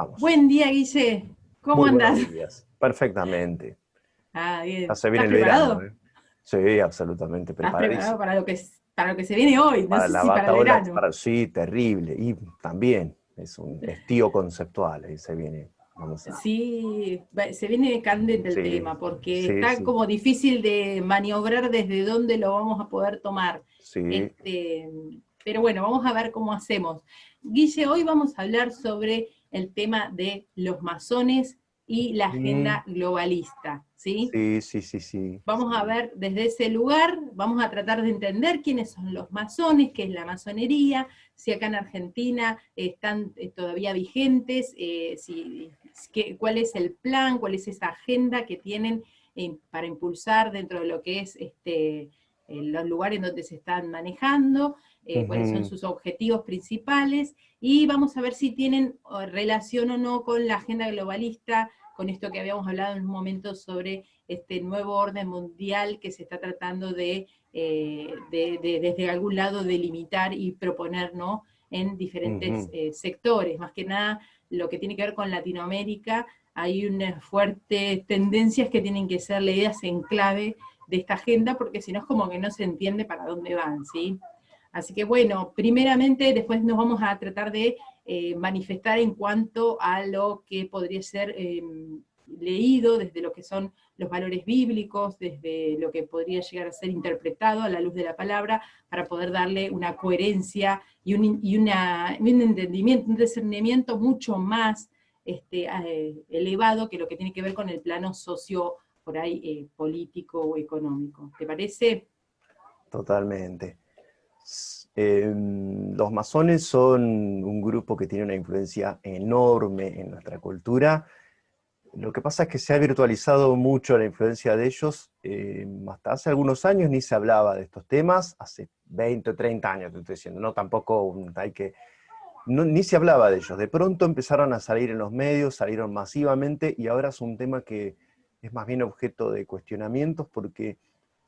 Vamos. Buen día, Guille. ¿Cómo Muy andás? buenos días. Perfectamente. Ah, Ya bien. se viene ¿Estás el verano, preparado? ¿eh? Sí, absolutamente ¿Estás preparado preparadísimo. para lo que se viene hoy? No Para sé la si para el bataola, verano. para sí, terrible. Y también es un estío conceptual, ahí se viene. Vamos a. Sí, se viene candente el Sí, tema, porque sí, está sí, como difícil de maniobrar desde dónde lo vamos a poder tomar. sí. Este, pero bueno, vamos a ver cómo hacemos. Guille, hoy vamos a hablar sobre el tema de los masones y la Mm, agenda globalista, ¿sí? sí, sí, sí, sí, Vamos a sí. ver desde ese lugar, vamos a tratar de entender quiénes son los masones, qué es la masonería, si acá en Argentina están todavía vigentes, cuál es el plan, cuál es esa agenda que tienen para impulsar dentro de lo que es los lugares donde se están manejando, cuáles son Ujú, sus objetivos principales, y vamos a ver si tienen relación o no con la agenda globalista, con esto que habíamos hablado en un momento sobre este nuevo orden mundial que se está tratando desde algún lado delimitar y proponer, ¿no?, en diferentes ujú. sectores. Más que nada, lo que tiene que ver con Latinoamérica, hay unas fuertes tendencias que tienen que ser leídas en clave de esta agenda, porque si no es como que no se entiende para dónde van, ¿sí? Así que bueno, primeramente después nos vamos a tratar de manifestar en cuanto a lo que podría ser leído desde lo que son los valores bíblicos, desde lo que podría llegar a ser interpretado a la luz de la palabra, para poder darle una coherencia un entendimiento, un discernimiento mucho más elevado que lo que tiene que ver con el plano socio, por ahí, político o económico. ¿Te parece? Totalmente. Los masones son un grupo que tiene una influencia enorme en nuestra cultura. Lo que pasa es que se ha virtualizado mucho la influencia de ellos. Hasta hace algunos años ni se hablaba de estos temas, hace 20 o 30 años te estoy diciendo, no tampoco hay que... ni se hablaba de ellos. De pronto empezaron a salir en los medios, salieron masivamente y ahora es un tema que es más bien objeto de cuestionamientos porque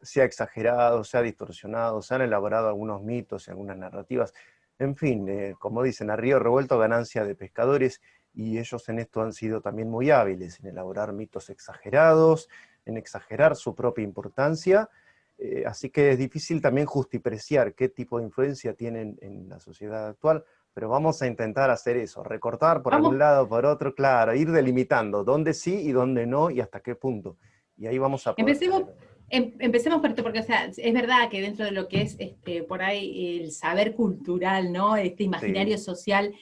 se ha exagerado, se ha distorsionado, se han elaborado algunos mitos y algunas narrativas. En fin, como dicen, a río revuelto ganancia de pescadores, y ellos en esto han sido también muy hábiles en elaborar mitos exagerados, en exagerar su propia importancia. Así que es difícil también justipreciar qué tipo de influencia tienen en la sociedad actual, pero vamos a intentar hacer eso, recortar por algún Vamos, lado, por otro, claro, ir delimitando dónde sí y dónde no y hasta qué punto. Y ahí vamos a poder empecemos, tener... empecemos por esto, porque o sea, es verdad que dentro de lo que es por ahí el saber cultural, ¿no? Este Sí, imaginario social,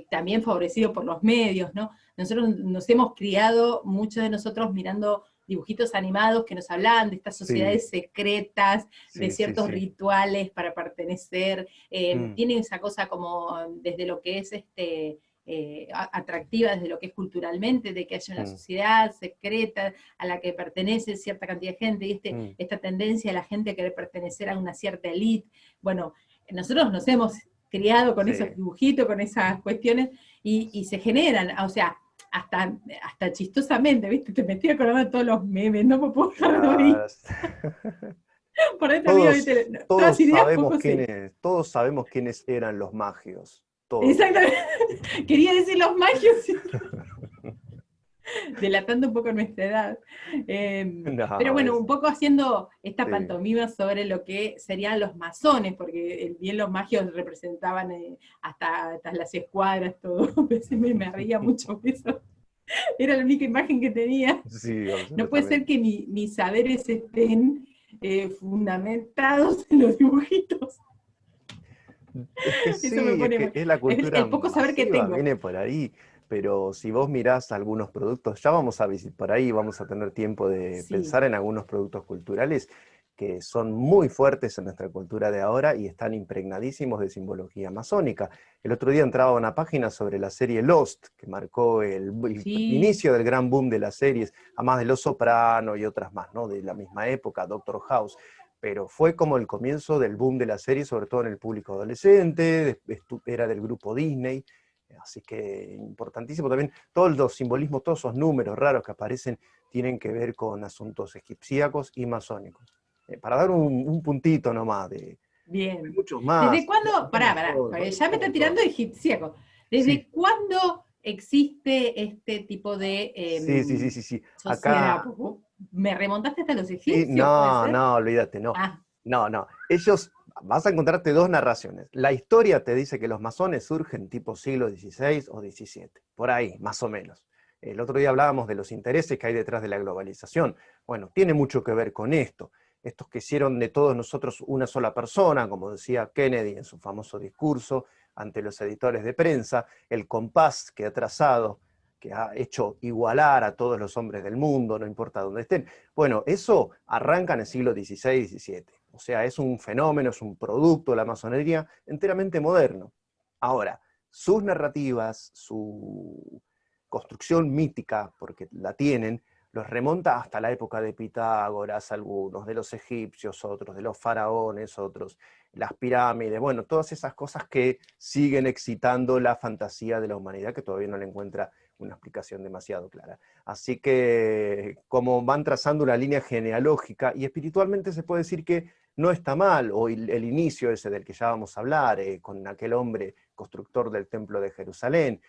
también favorecido por los medios, ¿no? Nosotros nos hemos criado, muchos de nosotros, mirando dibujitos animados que nos hablaban de estas sí, sociedades secretas, de sí, sí, ciertos sí. rituales para pertenecer, Mm, tienen esa cosa como desde lo que es atractiva, desde lo que es culturalmente, de que haya una mm, sociedad secreta a la que pertenece cierta cantidad de gente, y mm. esta tendencia de la gente a querer pertenecer a una cierta élite. Bueno, nosotros nos hemos criado con esos Sí. dibujitos, con esas cuestiones, y se generan, o sea, hasta chistosamente, ¿viste? Te metí acordando de todos los memes, no me puedo dejar de oír. Claro. Por ahí también, ¿viste? Todas ideas poco sé. Todos sabemos quiénes eran los magios. Todos. Exactamente. Quería decir los magios, delatando un poco nuestra edad. Pero No, bueno, un poco haciendo esta sí. pantomima sobre lo que serían los masones, porque bien los magios representaban hasta las escuadras, todo. A veces me reía mucho de eso. Era la única imagen que tenía. Sí, No puede ser absolutamente. que mis saberes estén fundamentados en los dibujitos. Es que Eso me sí, es pone que mal. es la Es cultura el poco saber que masiva, tengo. viene por ahí, pero si vos mirás algunos productos, ya vamos a visitar por ahí, vamos a tener tiempo de Sí. pensar en algunos productos culturales que son muy fuertes en nuestra cultura de ahora y están impregnadísimos de simbología masónica. El otro día entraba a una página sobre la serie Lost, que marcó el Sí, inicio del gran boom de las series, además de Los Soprano y otras más, ¿no? De la misma época, Doctor House, pero fue como el comienzo del boom de la serie, sobre todo en el público adolescente, era del grupo Disney, así que importantísimo también, todos los simbolismos, todos esos números raros que aparecen tienen que ver con asuntos egipciacos y masónicos. Para dar un puntito nomás, hay bien. muchos ¿Desde más, cuándo? hay un Pará, montón, porque hay un ya me está tirando montón. egipciaco. Sí, ¿Desde cuándo existe este tipo de Sí, sí, sí, sí, sí. sociedad. Acá, ¿Me remontaste hasta los sí, egipcios, puede no, ser? no, olvídate, no. Ah, No, no. Ellos, vas a encontrarte dos narraciones. La historia te dice que los masones surgen tipo siglo XVI o XVII, por ahí, más o menos. El otro día hablábamos de los intereses que hay detrás de la globalización. Bueno, tiene mucho que ver con esto. Estos que hicieron de todos nosotros una sola persona, como decía Kennedy en su famoso discurso ante los editores de prensa, el compás que ha trazado, que ha hecho igualar a todos los hombres del mundo, no importa dónde estén. Bueno, eso arranca en el siglo XVI, XVII. O sea, es un fenómeno, es un producto de la masonería enteramente moderno. Ahora, sus narrativas, su construcción mítica, porque la tienen, los remonta hasta la época de Pitágoras, algunos, de los egipcios, otros, de los faraones, otros, las pirámides, bueno, todas esas cosas que siguen excitando la fantasía de la humanidad, que todavía no le encuentra una explicación demasiado clara. Así que, como van trazando una línea genealógica, y espiritualmente se puede decir que no está mal, o el inicio ese del que ya vamos a hablar, con aquel hombre constructor del templo de Jerusalén,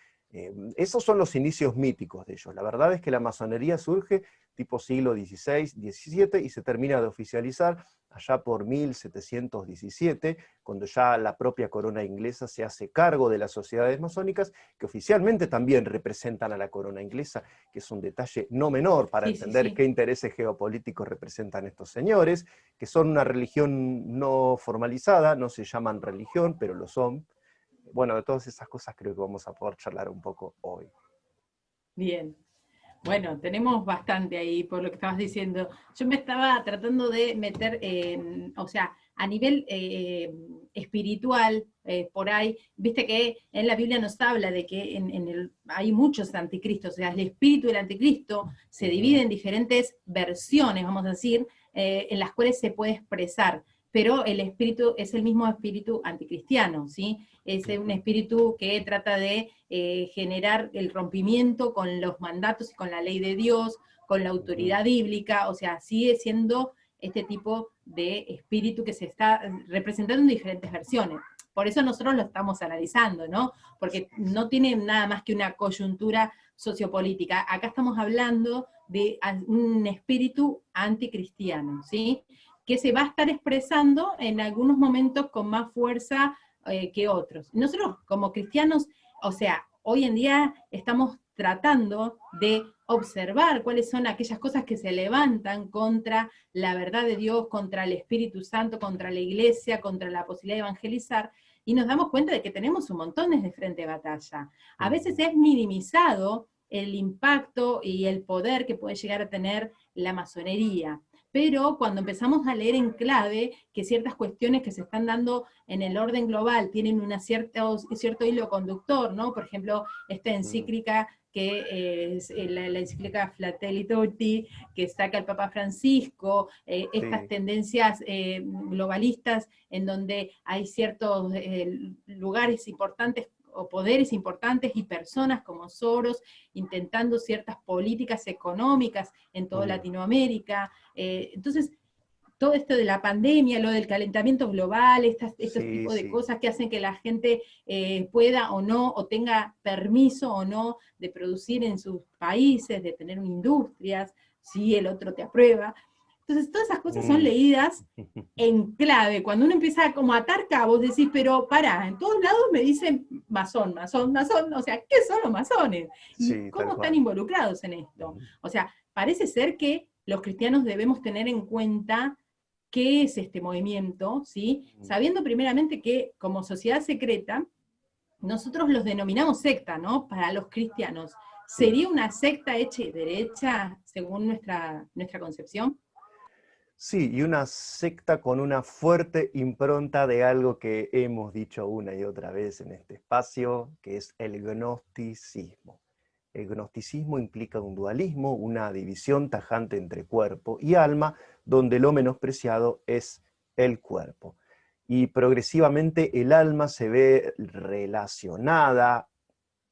esos son los inicios míticos de ellos. La verdad es que la masonería surge tipo siglo XVI, XVII, y se termina de oficializar allá por 1717, cuando ya la propia corona inglesa se hace cargo de las sociedades masónicas, que oficialmente también representan a la corona inglesa, que es un detalle no menor para sí, sí, entender sí. qué intereses geopolíticos representan estos señores, que son una religión no formalizada, no se llaman religión, pero lo son. Bueno, de todas esas cosas creo que vamos a poder charlar un poco hoy. Bien. Bueno, tenemos bastante ahí por lo que estabas diciendo. Yo me estaba tratando de meter en, o sea, a nivel espiritual, por ahí, viste que en la Biblia nos habla de que hay muchos anticristos, o sea, el espíritu del anticristo se divide Ujú. en diferentes versiones, vamos a decir, en las cuales se puede expresar, pero el espíritu es el mismo espíritu anticristiano, ¿sí? Es un Ujú. espíritu que trata de generar el rompimiento con los mandatos y con la ley de Dios, con la Ujú. autoridad bíblica, o sea, sigue siendo este tipo de espíritu que se está representando en diferentes versiones. Por eso nosotros lo estamos analizando, ¿no? Porque no tiene nada más que una coyuntura sociopolítica. Acá estamos hablando de un espíritu anticristiano, ¿sí? Que se va a estar expresando en algunos momentos con más fuerza que otros. Nosotros como cristianos, o sea, hoy en día estamos tratando de observar cuáles son aquellas cosas que se levantan contra la verdad de Dios, contra el Espíritu Santo, contra la iglesia, contra la posibilidad de evangelizar, y nos damos cuenta de que tenemos un montón de frente de batalla. A veces Ujú. es minimizado el impacto y el poder que puede llegar a tener la masonería. Pero cuando empezamos a leer en clave que ciertas cuestiones que se están dando en el orden global tienen cierto hilo conductor, ¿no? Por ejemplo, esta Ujú. encíclica que es la encíclica Fratelli Tutti, que saca el Papa Francisco, estas Sí. tendencias globalistas en donde hay ciertos lugares importantes o poderes importantes y personas como Soros intentando ciertas políticas económicas en toda Mm. Latinoamérica. Entonces, todo esto de la pandemia, lo del calentamiento global, estos Sí, tipos de sí. cosas que hacen que la gente pueda o no, o tenga permiso o no de producir en sus países, de tener industrias, si el otro te aprueba. Entonces, todas esas cosas son Mm. leídas en clave. Cuando uno empieza como a atar cabos, decís, pero pará, en todos lados me dicen masón, masón, masón, o sea, ¿qué son los masones? ¿Y Sí, tal cómo están cual. involucrados en esto? Ujú. O sea, parece ser que los cristianos debemos tener en cuenta qué es este movimiento, ¿sí? Ujú. Sabiendo primeramente que como sociedad secreta, nosotros los denominamos secta, ¿no? Para los cristianos. Mm. ¿Sería una secta hecha y derecha según nuestra concepción? Sí, y una secta con una fuerte impronta de algo que hemos dicho una y otra vez en este espacio, que es el gnosticismo. El gnosticismo implica un dualismo, una división tajante entre cuerpo y alma, donde lo menospreciado es el cuerpo. Y progresivamente el alma se ve relacionada,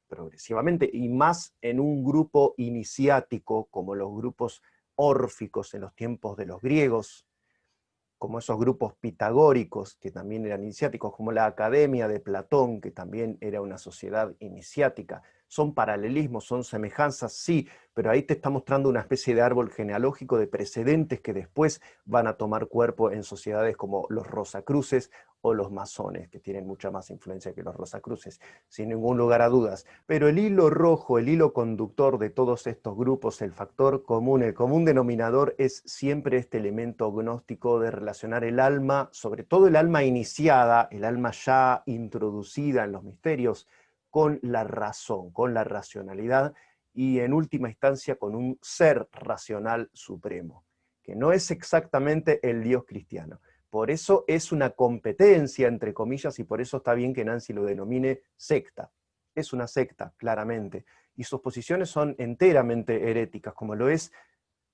progresivamente, y más en un grupo iniciático, como los grupos órficos en los tiempos de los griegos, como esos grupos pitagóricos que también eran iniciáticos, como la Academia de Platón, que también era una sociedad iniciática. Son paralelismos, son semejanzas, sí, pero ahí te está mostrando una especie de árbol genealógico de precedentes que después van a tomar cuerpo en sociedades como los Rosacruces o los masones, que tienen mucha más influencia que los Rosacruces, sin ningún lugar a dudas. Pero el hilo rojo, el hilo conductor de todos estos grupos, el factor común, el común denominador es siempre este elemento gnóstico de relacionar el alma, sobre todo el alma iniciada, el alma ya introducida en los misterios, con la razón, con la racionalidad, y en última instancia con un ser racional supremo, que no es exactamente el Dios cristiano. Por eso es una competencia, entre comillas, y por eso está bien que Nancy lo denomine secta. Es una secta, claramente, y sus posiciones son enteramente heréticas, como lo es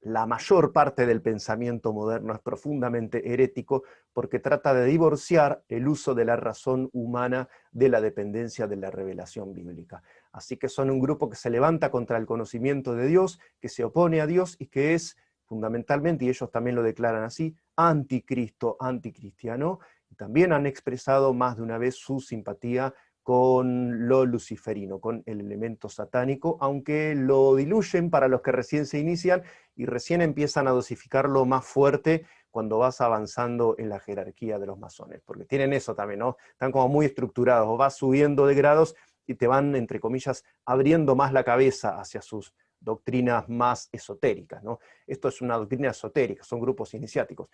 la mayor parte del pensamiento moderno, es profundamente herético, porque trata de divorciar el uso de la razón humana de la dependencia de la revelación bíblica. Así que son un grupo que se levanta contra el conocimiento de Dios, que se opone a Dios y que es fundamentalmente, y ellos también lo declaran así, anticristo, anticristiano, y también han expresado más de una vez su simpatía con lo luciferino, con el elemento satánico, aunque lo diluyen para los que recién se inician y recién empiezan a dosificarlo más fuerte cuando vas avanzando en la jerarquía de los masones, porque tienen eso también, ¿no? Están como muy estructurados, o vas subiendo de grados y te van, entre comillas, abriendo más la cabeza hacia sus doctrinas más esotéricas, ¿no? Esto es una doctrina esotérica, son grupos iniciáticos.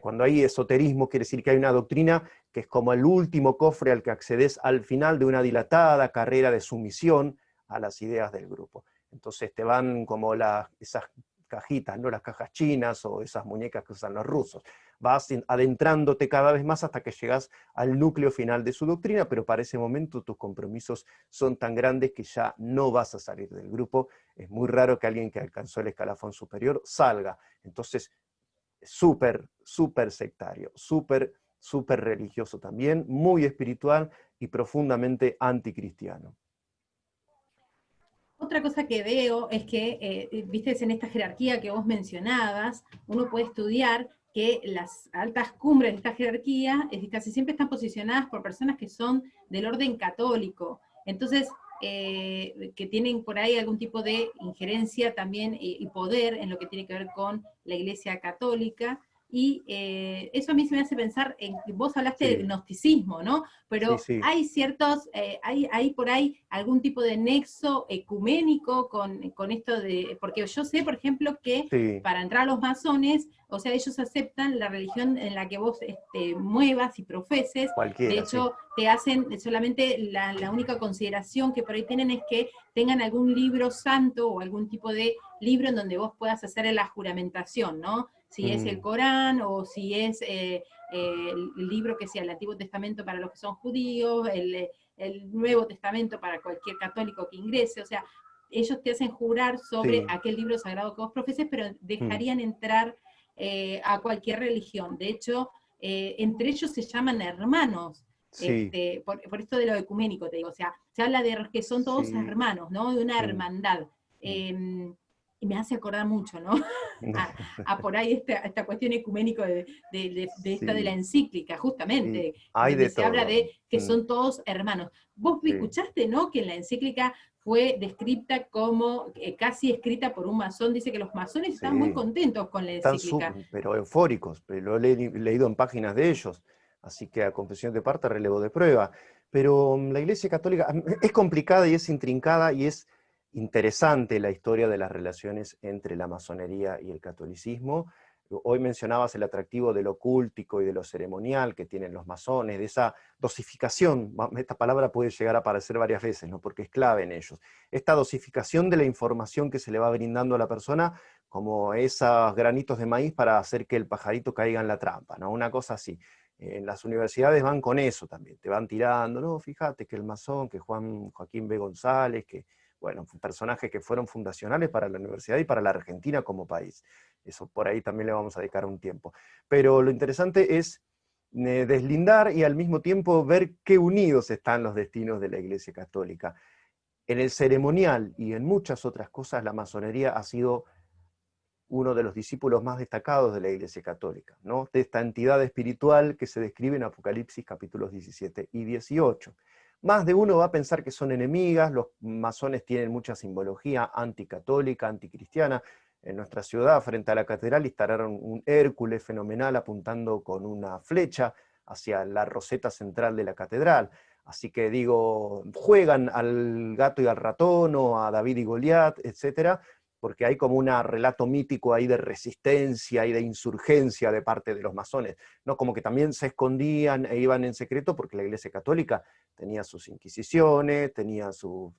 Cuando hay esoterismo quiere decir que hay una doctrina que es como el último cofre al que accedes al final de una dilatada carrera de sumisión a las ideas del grupo. Entonces te van como esas cajitas, ¿no? Las cajas chinas o esas muñecas que usan los rusos. Vas adentrándote cada vez más hasta que llegas al núcleo final de su doctrina, pero para ese momento tus compromisos son tan grandes que ya no vas a salir del grupo. Es muy raro que alguien que alcanzó el escalafón superior salga. Entonces, súper, súper sectario, súper, súper religioso también, muy espiritual y profundamente anticristiano. Otra cosa que veo es que, viste, en esta jerarquía que vos mencionabas, uno puede estudiar que las altas cumbres de esta jerarquía casi siempre están posicionadas por personas que son del orden católico. Entonces, que tienen por ahí algún tipo de injerencia también y poder en lo que tiene que ver con la Iglesia Católica. Y eso a mí se me hace pensar, vos hablaste Sí, del gnosticismo, ¿no? sí, Pero sí, hay ciertos, hay por ahí algún tipo de nexo ecuménico con esto de, porque yo sé, por ejemplo, que sí, para entrar a los masones, o sea, ellos aceptan la religión en la que vos muevas y profeses. De cualquiera, sí. hecho, te hacen solamente la única consideración que por ahí tienen es que tengan algún libro santo o algún tipo de libro en donde vos puedas hacer la juramentación, ¿no? Si es el Mm, Corán o si es el libro que sea el Antiguo Testamento para los que son judíos, el Nuevo Testamento para cualquier católico que ingrese, o sea, ellos te hacen jurar sobre sí, aquel libro sagrado que vos profeses, pero mm, dejarían entrar a cualquier religión. De hecho, entre ellos se llaman hermanos, sí, por esto de lo ecuménico, te digo, o sea, se habla de que son todos sí, hermanos, ¿no? De una mm, hermandad. mm. Y me hace acordar mucho, ¿no? A por ahí esta cuestión ecuménico de esta de la Sí, encíclica, y justamente, hay donde de se habla todo. de que son todos hermanos. Vos Sí, escuchaste, ¿no? Que en la encíclica fue descrita como casi escrita por un masón, dice que los masones estaban muy sí. contentos con la Están encíclica. pero eufóricos, pero lo he leído en páginas de ellos, así que a confesión de parte relevo de prueba. Pero la Iglesia Católica es complicada y es intrincada y es interesante la historia de las relaciones entre la masonería y el catolicismo. Hoy mencionabas el atractivo de lo cultico y de lo ceremonial que tienen los masones, de esa dosificación, esta palabra puede llegar a aparecer varias veces, ¿no? Porque es clave en ellos. Esta dosificación de la información que se le va brindando a la persona como esos granitos de maíz para hacer que el pajarito caiga en la trampa, ¿no? Una cosa así. En las universidades van con eso también, te van tirando, no, fíjate que el masón, que Joaquín B. González, que, bueno, personajes que fueron fundacionales para la universidad y para la Argentina como país. Eso por ahí también le vamos a dedicar un tiempo. Pero lo interesante es deslindar y al mismo tiempo ver qué unidos están los destinos de la Iglesia Católica. En el ceremonial y en muchas otras cosas, la masonería ha sido uno de los discípulos más destacados de la Iglesia Católica, ¿no? De esta entidad espiritual que se describe en Apocalipsis capítulos 17 y 18. Más de uno va a pensar que son enemigas, los masones tienen mucha simbología anticatólica, anticristiana. En nuestra ciudad, frente a la catedral, instalaron un Hércules fenomenal apuntando con una flecha hacia la roseta central de la catedral. Así que digo, juegan al gato y al ratón, o a David y Goliat, etcétera, porque hay como un relato mítico ahí de resistencia y de insurgencia de parte de los masones, ¿no? Como que también se escondían e iban en secreto porque la Iglesia Católica tenía sus inquisiciones, tenía sus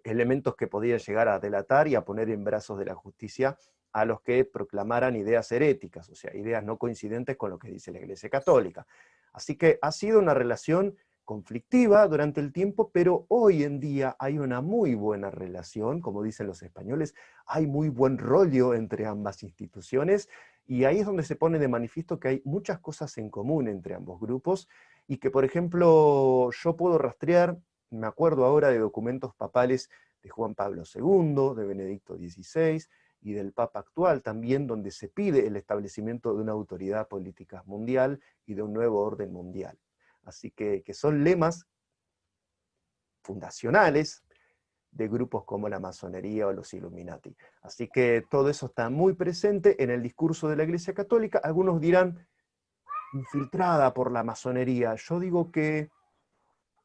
elementos que podían llegar a delatar y a poner en brazos de la justicia a los que proclamaran ideas heréticas, o sea, ideas no coincidentes con lo que dice la Iglesia Católica. Así que ha sido una relación conflictiva durante el tiempo, pero hoy en día hay una muy buena relación, como dicen los españoles, hay muy buen rollo entre ambas instituciones, y ahí es donde se pone de manifiesto que hay muchas cosas en común entre ambos grupos, y que, por ejemplo, yo puedo rastrear, me acuerdo ahora de documentos papales de Juan Pablo II, de Benedicto XVI, y del Papa actual también, donde se pide el establecimiento de una autoridad política mundial y de un nuevo orden mundial. Así que son lemas fundacionales de grupos como la masonería o los Illuminati. Así que todo eso está muy presente en el discurso de la Iglesia Católica. Algunos dirán, infiltrada por la masonería. Yo digo que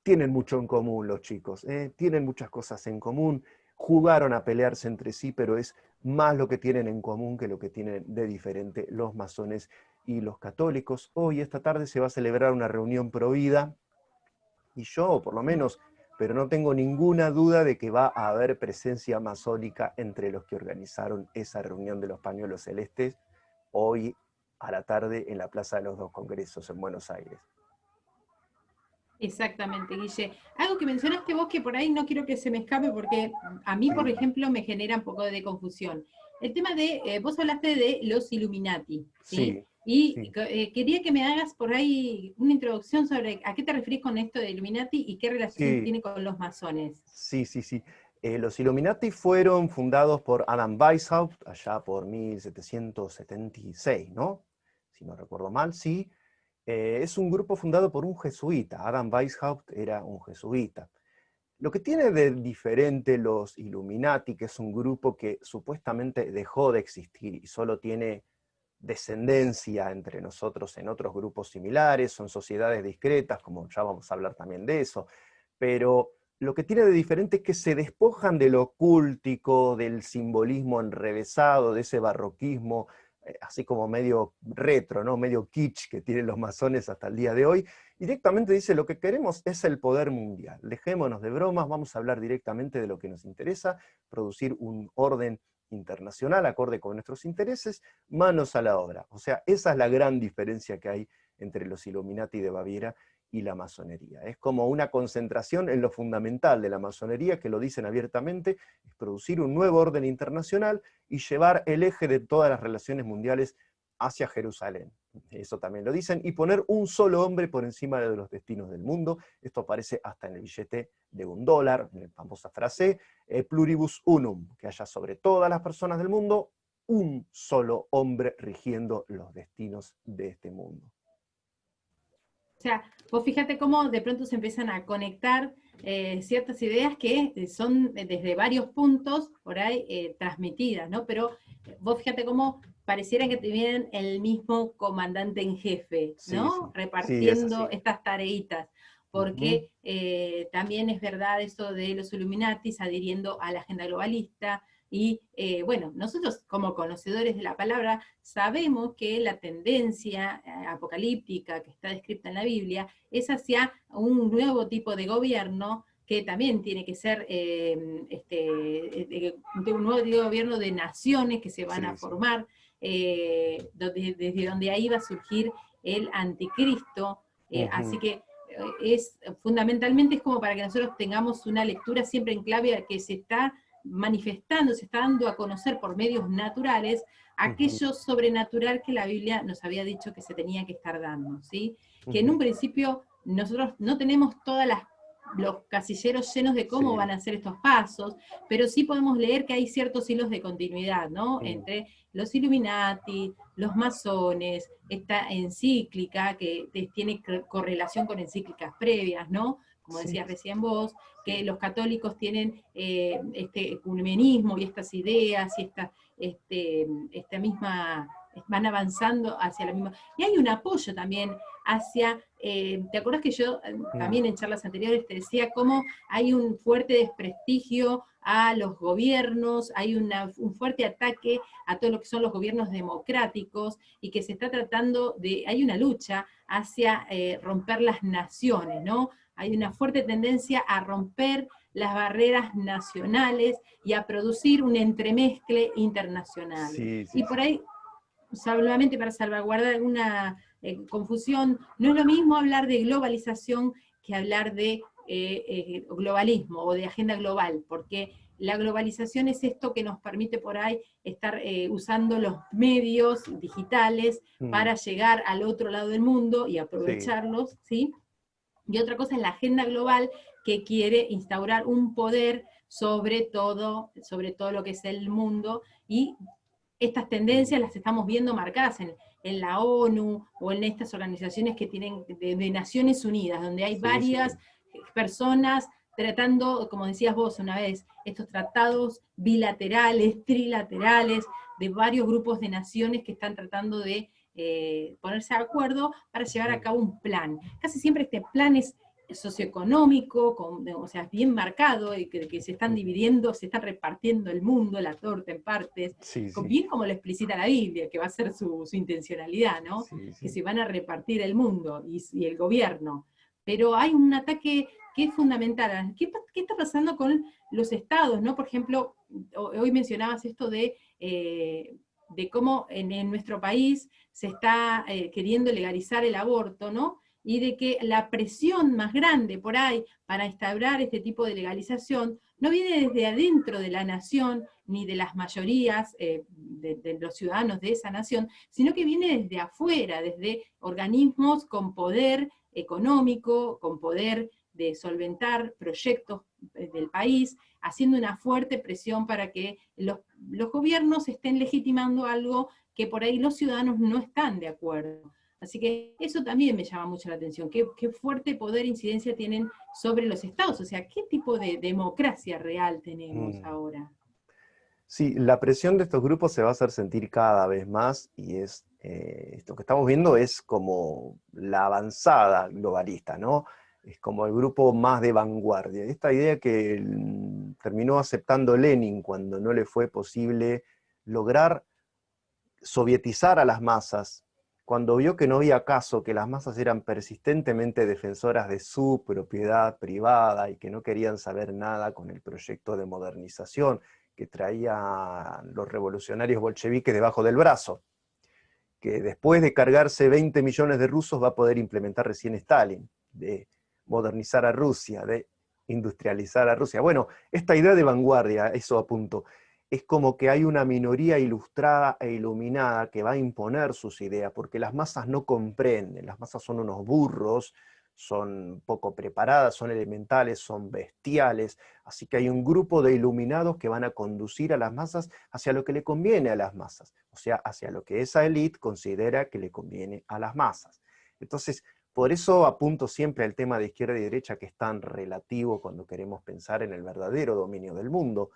tienen mucho en común los chicos, tienen muchas cosas en común, jugaron a pelearse entre sí, pero es más lo que tienen en común que lo que tienen de diferente los masones y los católicos. Hoy, esta tarde, se va a celebrar una reunión pro vida, y yo, por lo menos, pero no tengo ninguna duda de que va a haber presencia masónica entre los que organizaron esa reunión de los pañuelos celestes hoy a la tarde en la Plaza de los Dos Congresos en Buenos Aires. Exactamente, Guille. Algo que mencionaste vos que por ahí no quiero que se me escape porque a mí, por ejemplo, me genera un poco de confusión. El tema de, vos hablaste de los Illuminati, ¿sí? Sí, Y sí. quería que me hagas por ahí una introducción sobre a qué te referís con esto de Illuminati y qué relación Sí, tiene con los masones. sí, sí, sí. Los Illuminati fueron fundados por Adam Weishaupt allá por 1776, ¿no? Si no recuerdo mal, sí. Es un grupo fundado por un jesuita. Adam Weishaupt era un jesuita. Lo que tiene de diferente los Illuminati, que es un grupo que supuestamente dejó de existir y solo tiene descendencia entre nosotros en otros grupos similares, son sociedades discretas, como ya vamos a hablar también de eso, pero lo que tiene de diferente es que se despojan de lo cultico, del simbolismo enrevesado, de ese barroquismo, así como medio retro, ¿no? Medio kitsch que tienen los masones hasta el día de hoy. Y directamente dice, lo que queremos es el poder mundial. Dejémonos de bromas, vamos a hablar directamente de lo que nos interesa, producir un orden internacional acorde con nuestros intereses, manos a la obra. O sea, esa es la gran diferencia que hay entre los Illuminati de Baviera y la masonería. Es como una concentración en lo fundamental de la masonería, que lo dicen abiertamente, es producir un nuevo orden internacional y llevar el eje de todas las relaciones mundiales hacia Jerusalén. Eso también lo dicen, y poner un solo hombre por encima de los destinos del mundo. Esto aparece hasta en el billete de $1, en la famosa frase, pluribus unum, que haya sobre todas las personas del mundo un solo hombre rigiendo los destinos de este mundo. O sea, vos fíjate cómo de pronto se empiezan a conectar ciertas ideas que son desde varios puntos por ahí transmitidas, ¿no? Pero vos fíjate cómo pareciera que tuvieran el mismo comandante en jefe, Sí, ¿no? sí, sí, es Repartiendo así. estas tareitas, Ujú. porque también es verdad eso de los Illuminatis adhiriendo a la agenda globalista, y bueno, nosotros como conocedores de la palabra sabemos que la tendencia apocalíptica que está descrita en la Biblia es hacia un nuevo tipo de gobierno que también tiene que ser de un nuevo tipo de gobierno de naciones que se van a Sí, sí. formar, desde donde ahí va a surgir el anticristo, así Ujú. que es fundamentalmente es como para que nosotros tengamos una lectura siempre en clave a que se está manifestando, se está dando a conocer por medios naturales Ujú. aquello sobrenatural que la Biblia nos había dicho que se tenía que estar dando, ¿sí? Que en Ujú. un principio nosotros no tenemos todas los casilleros llenos de cómo Sí. van a ser estos pasos, pero sí podemos leer que hay ciertos hilos de continuidad, ¿no? Mm. Entre los Illuminati, los masones, esta encíclica que tiene correlación con encíclicas previas, ¿no? como Sí, decías recién vos, que los católicos tienen este ecumenismo y estas ideas y esta misma, van avanzando hacia la misma. Y hay un apoyo también hacia, ¿te acuerdas que yo mm, también en charlas anteriores te decía cómo hay un fuerte desprestigio a los gobiernos, hay un fuerte ataque a todo lo que son los gobiernos democráticos y que se está tratando de, hay una lucha hacia romper las naciones, ¿no? Hay una fuerte tendencia a romper las barreras nacionales y a producir un entremezcle internacional. sí, Y sí, por sí. ahí, solamente para salvaguardar alguna confusión, no es lo mismo hablar de globalización que hablar de globalismo o de agenda global, porque la globalización es esto que nos permite por ahí estar usando los medios digitales Mm, para llegar al otro lado del mundo y sí, aprovecharlos, ¿sí? Y otra cosa es la agenda global que quiere instaurar un poder sobre todo lo que es el mundo, y estas mm, tendencias las estamos viendo marcadas en la ONU o en estas organizaciones que tienen de Naciones Unidas, donde hay sí, varias sí. personas tratando, como decías vos una vez, estos tratados bilaterales, trilaterales, de varios grupos de naciones que están tratando de ponerse de acuerdo para llevar a Ujú, cabo un plan. Casi siempre este plan es socioeconómico, o sea, bien marcado, y que se están ujú. dividiendo, se está repartiendo el mundo, la torta en partes, Sí, sí, bien como lo explicita la Biblia, que va a ser su intencionalidad, ¿no? sí, Que sí. se van a repartir el mundo y el gobierno. Pero hay un ataque que es fundamental. ¿Qué está pasando con los estados, no? Por ejemplo, hoy mencionabas esto de cómo en nuestro país se está queriendo legalizar el aborto, ¿no? Y de que la presión más grande por ahí para instaurar este tipo de legalización no viene desde adentro de la nación, ni de las mayorías de los ciudadanos de esa nación, sino que viene desde afuera, desde organismos con poder económico, con poder de solventar proyectos del país, haciendo una fuerte presión para que los gobiernos estén legitimando algo que por ahí los ciudadanos no están de acuerdo. Así que eso también me llama mucho la atención, qué fuerte poder e incidencia tienen sobre los estados, o sea, qué tipo de democracia real tenemos Mm. ahora. Sí, la presión de estos grupos se va a hacer sentir cada vez más y esto que estamos viendo es como la avanzada globalista, ¿no? Es como el grupo más de vanguardia. Esta idea que terminó aceptando Lenin cuando no le fue posible lograr sovietizar a las masas, cuando vio que no había caso, que las masas eran persistentemente defensoras de su propiedad privada y que no querían saber nada con el proyecto de modernización que traían los revolucionarios bolcheviques debajo del brazo, que después de cargarse 20 millones de rusos va a poder implementar recién Stalin, de modernizar a Rusia, de industrializar a Rusia. Bueno, esta idea de vanguardia, eso apunto, es como que hay una minoría ilustrada e iluminada que va a imponer sus ideas, porque las masas no comprenden, las masas son unos burros, son poco preparadas, son elementales, son bestiales, así que hay un grupo de iluminados que van a conducir a las masas hacia lo que le conviene a las masas, o sea, hacia lo que esa élite considera que le conviene a las masas. Entonces, por eso apunto siempre al tema de izquierda y derecha, que es tan relativo cuando queremos pensar en el verdadero dominio del mundo.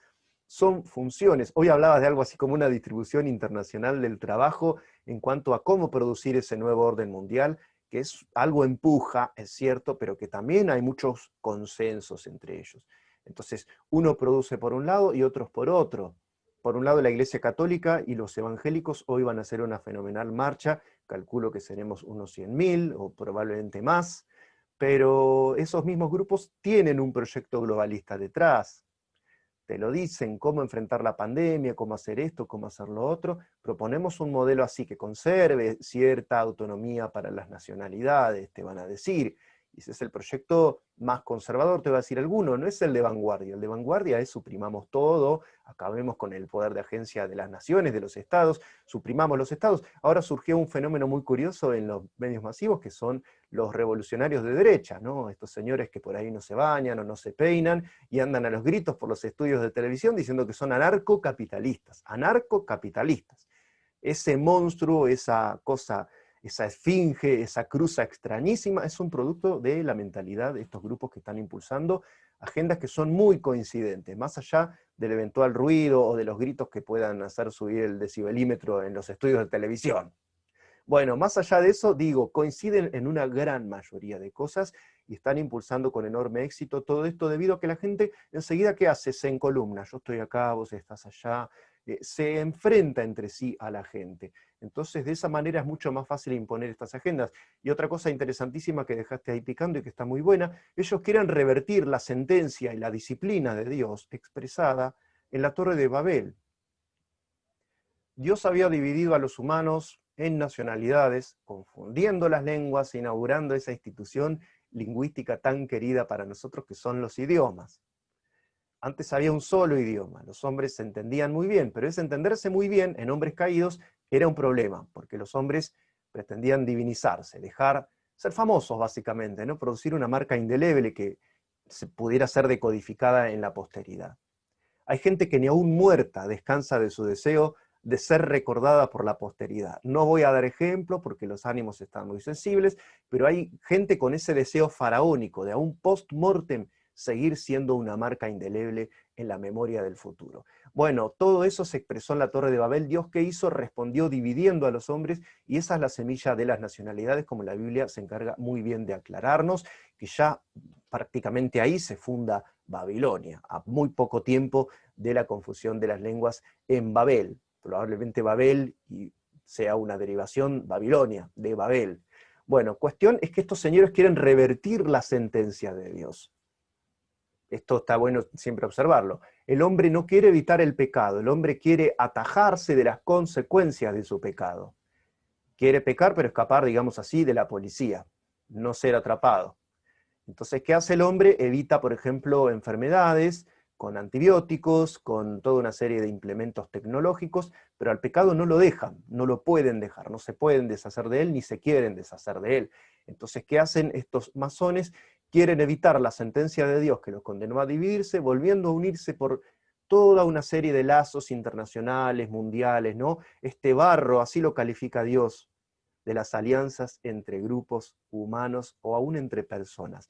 Son funciones. Hoy hablabas de algo así como una distribución internacional del trabajo en cuanto a cómo producir ese nuevo orden mundial, que es algo empuja, es cierto, pero que también hay muchos consensos entre ellos. Entonces, uno produce por un lado y otros por otro. Por un lado, la Iglesia Católica y los evangélicos hoy van a hacer una fenomenal marcha, calculo que seremos unos 100.000 o probablemente más, pero esos mismos grupos tienen un proyecto globalista detrás. Te lo dicen, cómo enfrentar la pandemia, cómo hacer esto, cómo hacer lo otro. Proponemos un modelo así que conserve cierta autonomía para las nacionalidades, te van a decir. Y ese es el proyecto más conservador, te va a decir alguno, no es el de vanguardia. El de vanguardia es suprimamos todo, acabemos con el poder de agencia de las naciones, de los estados, suprimamos los estados. Ahora surgió un fenómeno muy curioso en los medios masivos, que son los revolucionarios de derecha, ¿no? Estos señores que por ahí no se bañan o no se peinan y andan a los gritos por los estudios de televisión diciendo que son anarcocapitalistas, anarcocapitalistas. Ese monstruo, esa cosa esa esfinge, esa cruza extrañísima, es un producto de la mentalidad de estos grupos que están impulsando agendas que son muy coincidentes, más allá del eventual ruido o de los gritos que puedan hacer subir el decibelímetro en los estudios de televisión. Bueno, más allá de eso, digo, coinciden en una gran mayoría de cosas y están impulsando con enorme éxito todo esto debido a que la gente enseguida, ¿qué hace? Se encolumna, yo estoy acá, vos estás allá, se enfrenta entre sí a la gente. Entonces, de esa manera es mucho más fácil imponer estas agendas. Y otra cosa interesantísima que dejaste ahí picando y que está muy buena, ellos quieren revertir la sentencia y la disciplina de Dios expresada en la Torre de Babel. Dios había dividido a los humanos en nacionalidades, confundiendo las lenguas, inaugurando esa institución lingüística tan querida para nosotros que son los idiomas. Antes había un solo idioma, los hombres se entendían muy bien, pero ese entenderse muy bien en hombres caídos era un problema, porque los hombres pretendían divinizarse, ser famosos básicamente, ¿no? Producir una marca indeleble que se pudiera ser decodificada en la posteridad. Hay gente que ni aún muerta descansa de su deseo de ser recordada por la posteridad. No voy a dar ejemplo porque los ánimos están muy sensibles, pero hay gente con ese deseo faraónico de aún post-mortem seguir siendo una marca indeleble en la memoria del futuro. Bueno, todo eso se expresó en la Torre de Babel. Dios, ¿qué hizo? Respondió dividiendo a los hombres, y esa es la semilla de las nacionalidades, como la Biblia se encarga muy bien de aclararnos, que ya prácticamente ahí se funda Babilonia, a muy poco tiempo de la confusión de las lenguas en Babel. Probablemente Babel y sea una derivación Babilonia, de Babel. Bueno, cuestión es que estos señores quieren revertir la sentencia de Dios. Esto está bueno siempre observarlo. El hombre no quiere evitar el pecado, el hombre quiere atajarse de las consecuencias de su pecado. Quiere pecar, pero escapar, digamos así, de la policía, no ser atrapado. Entonces, ¿qué hace el hombre? Evita, por ejemplo, enfermedades con antibióticos, con toda una serie de implementos tecnológicos, pero al pecado no lo dejan, no lo pueden dejar, no se pueden deshacer de él, ni se quieren deshacer de él. Entonces, ¿qué hacen estos masones? Quieren evitar la sentencia de Dios que los condenó a dividirse, volviendo a unirse por toda una serie de lazos internacionales, mundiales, ¿no? Este barro, así lo califica Dios, de las alianzas entre grupos humanos o aún entre personas.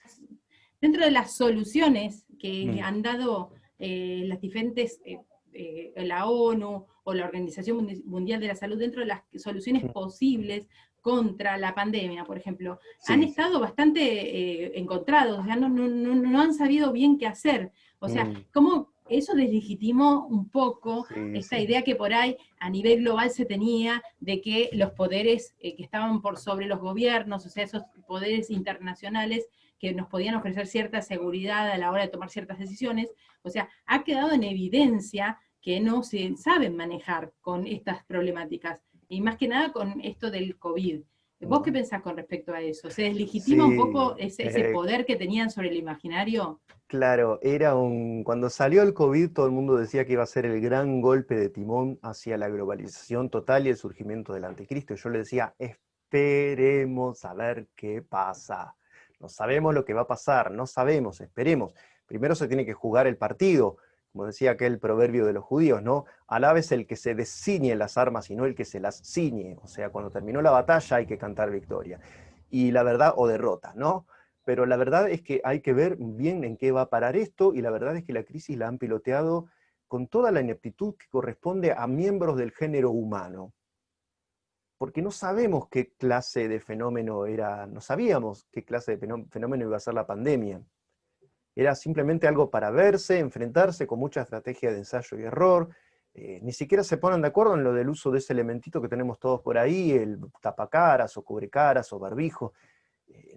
Dentro de las soluciones que han dado las diferentes, la ONU o la Organización Mundial de la Salud, dentro de las soluciones posibles contra la pandemia, por ejemplo, Sí, han estado bastante encontrados, o sea, no han sabido bien qué hacer. O sea, ¿cómo eso deslegitimó un poco esta idea que por ahí a nivel global se tenía de que los poderes que estaban por sobre los gobiernos, o sea, esos poderes internacionales que nos podían ofrecer cierta seguridad a la hora de tomar ciertas decisiones? O sea, ha quedado en evidencia que no se saben manejar con estas problemáticas, y más que nada con esto del COVID. ¿Vos qué pensás con respecto a eso? ¿Se deslegitima un poco ese poder que tenían sobre el imaginario? Claro, cuando salió el COVID todo el mundo decía que iba a ser el gran golpe de timón hacia la globalización total y el surgimiento del anticristo. Yo le decía, esperemos a ver qué pasa. No sabemos lo que va a pasar, no sabemos, esperemos. Primero se tiene que jugar el partido, como decía aquel proverbio de los judíos, ¿no? Alabes el que se desciñe las armas y no el que se las ciñe. O sea, cuando terminó la batalla hay que cantar victoria. Y la verdad, o derrota, ¿no? Pero la verdad es que hay que ver bien en qué va a parar esto, y la verdad es que la crisis la han piloteado con toda la ineptitud que corresponde a miembros del género humano. Porque no sabemos qué clase de fenómeno era, no sabíamos qué clase de fenómeno iba a ser la pandemia. Era simplemente algo para verse, enfrentarse con mucha estrategia de ensayo y error. Ni siquiera se ponen de acuerdo en lo del uso de ese elementito que tenemos todos por ahí, el tapacaras o cubrecaras o barbijo.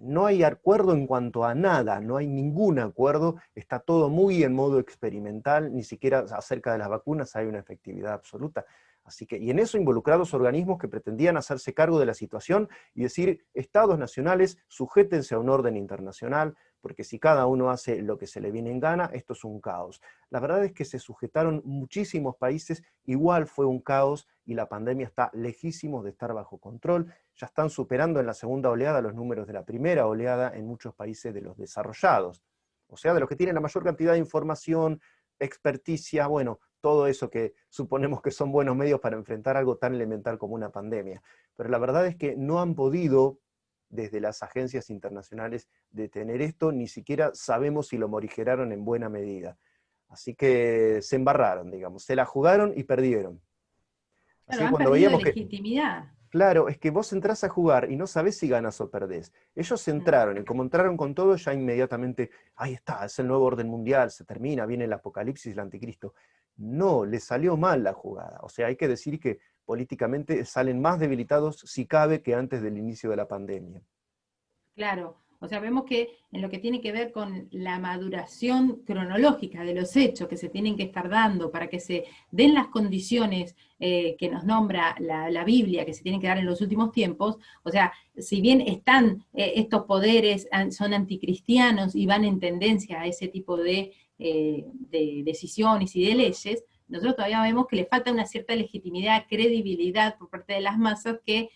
No hay acuerdo en cuanto a nada, no hay ningún acuerdo, está todo muy en modo experimental, ni siquiera acerca de las vacunas hay una efectividad absoluta. Así que, y en eso involucrados organismos que pretendían hacerse cargo de la situación y decir, estados nacionales, sujétense a un orden internacional, porque si cada uno hace lo que se le viene en gana, esto es un caos. La verdad es que se sujetaron muchísimos países, igual fue un caos, y la pandemia está lejísimos de estar bajo control. Ya están superando en la segunda oleada los números de la primera oleada en muchos países de los desarrollados. O sea, de los que tienen la mayor cantidad de información, experticia, bueno, todo eso que suponemos que son buenos medios para enfrentar algo tan elemental como una pandemia. Pero la verdad es que no han podido, desde las agencias internacionales, detener esto, ni siquiera sabemos si lo morigeraron en buena medida. Así que se embarraron, digamos, se la jugaron y perdieron. Así Claro, que han cuando perdido veíamos que, legitimidad. claro, es que vos entrás a jugar y no sabés si ganas o perdés. Ellos Mm. entraron, y como entraron con todo, ya inmediatamente, ahí está, es el nuevo orden mundial, se termina, viene el apocalipsis, el anticristo. No, les salió mal la jugada. O sea, hay que decir que políticamente salen más debilitados, si cabe, que antes del inicio de la pandemia. Claro, o sea, vemos que en lo que tiene que ver con la maduración cronológica de los hechos que se tienen que estar dando para que se den las condiciones que nos nombra la Biblia, que se tienen que dar en los últimos tiempos, o sea, si bien están estos poderes, son anticristianos y van en tendencia a ese tipo de decisiones y de leyes, nosotros todavía vemos que le falta una cierta legitimidad, credibilidad por parte de las masas que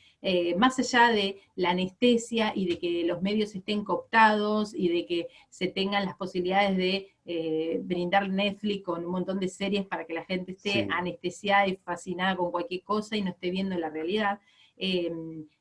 más allá de la anestesia y de que los medios estén cooptados y de que se tengan las posibilidades de brindar Netflix con un montón de series para que la gente esté Sí, anestesiada y fascinada con cualquier cosa y no esté viendo la realidad. Eh,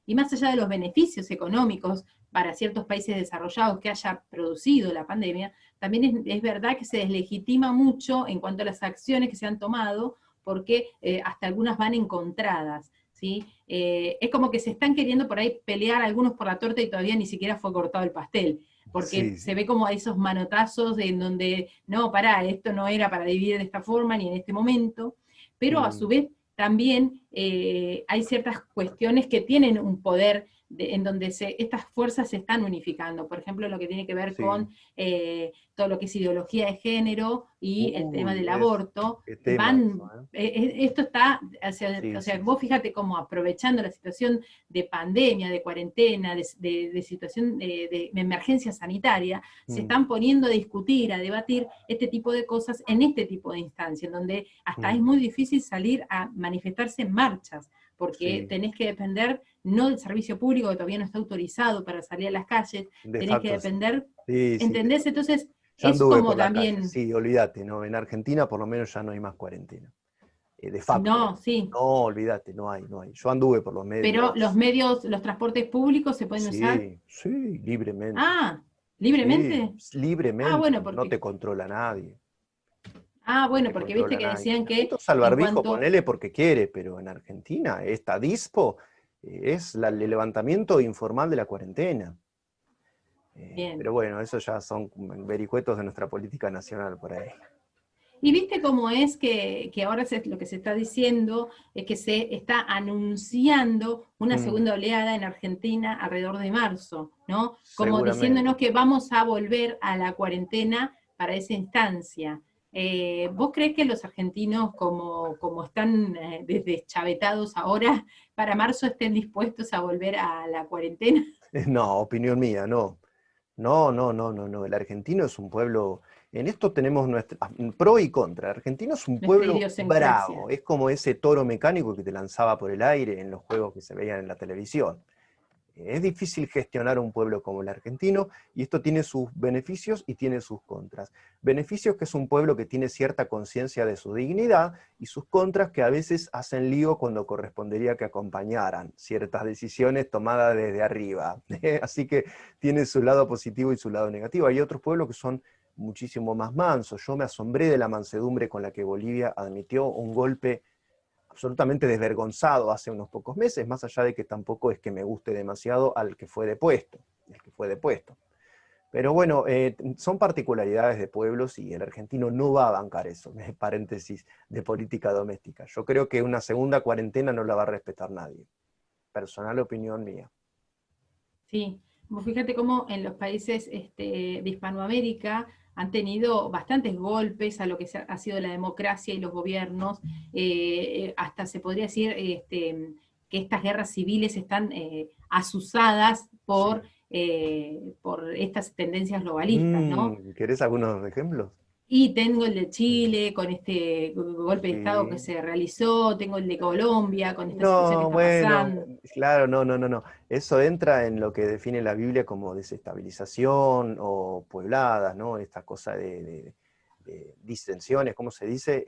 y más allá de los beneficios económicos para ciertos países desarrollados que haya producido la pandemia, también es verdad que se deslegitima mucho en cuanto a las acciones que se han tomado, porque hasta algunas van encontradas. ¿Sí? Es como que se están queriendo por ahí pelear algunos por la torta y todavía ni siquiera fue cortado el pastel, porque sí, se sí. ve como esos manotazos en donde, no, pará, esto no era para dividir de esta forma ni en este momento, pero a su Mm, vez también hay ciertas cuestiones que tienen un poder en donde estas fuerzas se están unificando, por ejemplo, lo que tiene que ver sí. con todo lo que es ideología de género y el tema Uy, del aborto, qué tema eso, ¿eh? esto está, Sí, o sea, sí, vos sí. fíjate cómo aprovechando la situación de pandemia, de cuarentena, de situación de emergencia sanitaria, se Mm, están poniendo a discutir, a debatir este tipo de cosas en este tipo de instancias, donde hasta es mm, muy difícil salir a manifestarse en marchas, porque sí, tenés que depender no del servicio público, que todavía no está autorizado para salir a las calles, de tenés que facto sí. depender, Sí, sí, de ¿entendés? facto. Entonces, Ya es anduve como por la calle, también, sí, olvídate, ¿no? En Argentina por lo menos ya no hay más cuarentena. De facto, no, ¿eh? sí, No, olvídate, no hay, no hay. Yo anduve por los pero los medios, medios, los transportes públicos se pueden usar. sí, sí, libremente. Ah, Sí, libremente. Ah, libremente, bueno, no te porque, controla nadie, no bueno, te porque viste controla que nadie. decían Esto que usa el en barbijo, cuanto, ponele porque quiere, pero en Argentina esta dispo es el levantamiento informal de la cuarentena. bien. Pero bueno, eso ya son vericuetos de nuestra política nacional por ahí. Y viste cómo es que ahora lo que se está diciendo es que se está anunciando una Mm, segunda oleada en Argentina alrededor de marzo, ¿no? Como diciéndonos seguramente. que vamos a volver a la cuarentena para esa instancia. ¿Vos crees que los argentinos, como están deschavetados ahora, para marzo estén dispuestos a volver a la cuarentena? No, opinión mía, no. No, no, no, no, no. El argentino es un pueblo, en esto tenemos nuestra, pro y contra. El argentino es un Nuestra pueblo idiosincrasia. bravo, es como ese toro mecánico que te lanzaba por el aire en los juegos que se veían en la televisión. Es difícil gestionar un pueblo como el argentino y esto tiene sus beneficios y tiene sus contras. Beneficios que es un pueblo que tiene cierta conciencia de su dignidad y sus contras que a veces hacen lío cuando correspondería que acompañaran ciertas decisiones tomadas desde arriba. Así que tiene su lado positivo y su lado negativo. Hay otros pueblos que son muchísimo más mansos. Yo me asombré de la mansedumbre con la que Bolivia admitió un golpe absolutamente desvergonzado hace unos pocos meses, más allá de que tampoco es que me guste demasiado al que fue depuesto, el que fue depuesto. Pero bueno, son particularidades de pueblos y el argentino no va a bancar eso, paréntesis de política doméstica. Yo creo que una segunda cuarentena no la va a respetar nadie. Personal opinión mía. Sí, vos fíjate cómo en los países de Hispanoamérica han tenido bastantes golpes a lo que ha sido la democracia y los gobiernos, hasta se podría decir que estas guerras civiles están asusadas Sí. por estas tendencias globalistas, ¿no? ¿Querés algunos ejemplos? Y tengo el de Chile con este golpe de Estado que Sí. se realizó, tengo el de Colombia con esta situación que No, está bueno, pasando. claro, no, no, no, no. Eso entra en lo que define la Biblia como desestabilización o puebladas, ¿no? Esta cosa de disensiones, ¿cómo se dice?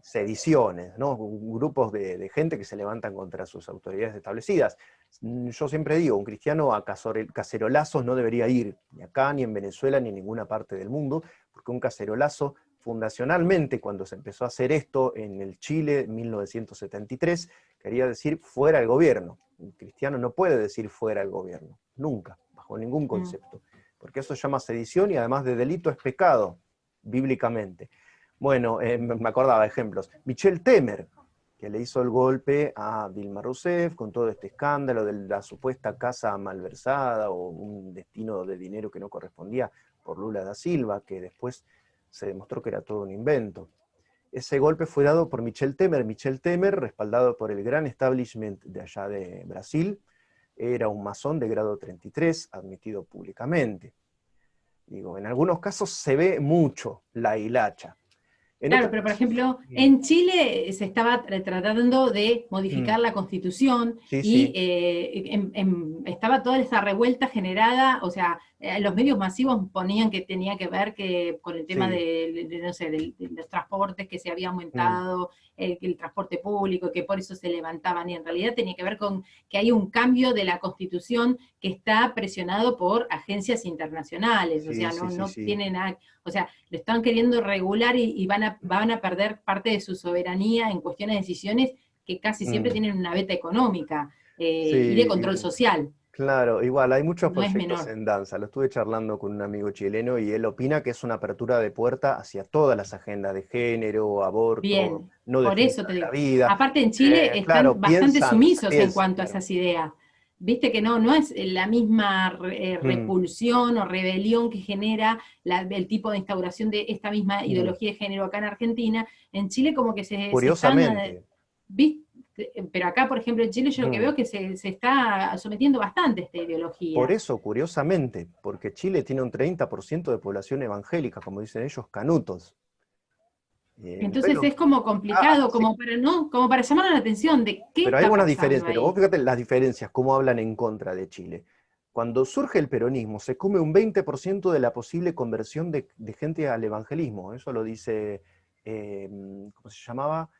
sediciones, ¿no? Grupos de gente que se levantan contra sus autoridades establecidas. Yo siempre digo, un cristiano a cacerolazos no debería ir, ni acá, ni en Venezuela, ni en ninguna parte del mundo, porque un cacerolazo, fundacionalmente, cuando se empezó a hacer esto en el Chile 1973, quería decir fuera el gobierno. Un cristiano no puede decir fuera el gobierno, nunca, bajo ningún concepto, porque eso se llama sedición y además de delito es pecado, bíblicamente. Bueno, me acordaba de ejemplos. Michel Temer, que le hizo el golpe a Dilma Rousseff con todo este escándalo de la supuesta casa malversada o un destino de dinero que no correspondía por Lula da Silva, que después se demostró que era todo un invento. Ese golpe fue dado por Michel Temer. Michel Temer, respaldado por el gran establishment de allá de Brasil, era un masón de grado 33, admitido públicamente. Digo, en algunos casos se ve mucho la hilacha. Claro, pero por ejemplo, en Chile se estaba tratando de modificar la Constitución sí, y sí. Estaba toda esa revuelta generada, o sea, los medios masivos ponían que tenía que ver con el tema Sí. no sé, de los transportes, que se había aumentado el transporte público, que por eso se levantaban, y en realidad tenía que ver con que hay un cambio de la Constitución que está presionado por agencias internacionales, o Sí, sea, sí, sí, no sí. tiene nada, o sea, lo están queriendo regular y van a perder parte de su soberanía en cuestiones de decisiones que casi siempre tienen una beta económica y de Sí, control social. claro, igual, hay muchos No es proyectos menor. en danza. Lo estuve charlando con un amigo chileno y él opina que es una apertura de puerta hacia todas las agendas de género, aborto, Bien, no por eso defensa te de la digo. vida. Aparte en Chile están Claro, bastante sumisos en piensan, cuanto a claro. esas ideas. Viste que no es la misma Mm. repulsión o rebelión que genera el tipo de instauración de esta misma Mm. ideología de género acá en Argentina. En Chile como que se están, Curiosamente. ¿viste? Pero acá, por ejemplo, en Chile yo lo que Mm. veo es que se está sometiendo bastante a esta Por ideología. eso, curiosamente, porque Chile tiene un 30% de población evangélica, como dicen ellos, canutos. Entonces es como complicado, Sí, como para llamar la atención de qué pero hay está algunas pasando diferencias, pero vos ahí. fíjate las diferencias, cómo hablan en contra de Chile. Cuando surge el peronismo, se come un 20% de la posible conversión de gente al evangelismo. Eso lo dice, ¿cómo se llamaba?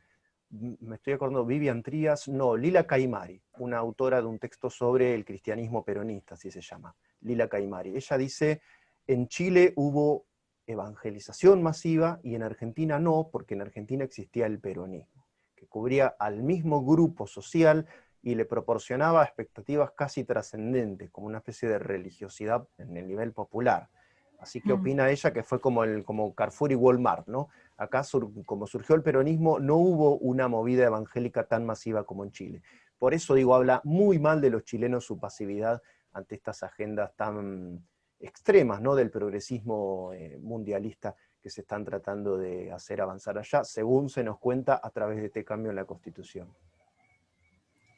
Me estoy acordando, Vivian Trías, no, Lila Caimari, una autora de un texto sobre el cristianismo peronista, así se llama, Lila Caimari. Ella dice, en Chile hubo evangelización masiva y en Argentina no, porque en Argentina existía el peronismo, que cubría al mismo grupo social y le proporcionaba expectativas casi trascendentes, como una especie de religiosidad en el nivel popular. Así que Mm. opina ella que fue como Carrefour y Walmart, ¿no? Acá, como surgió el peronismo, no hubo una movida evangélica tan masiva como en Chile. Por eso digo, habla muy mal de los chilenos su pasividad ante estas agendas tan extremas, ¿no? Del progresismo mundialista que se están tratando de hacer avanzar allá, según se nos cuenta a través de este cambio en la Constitución.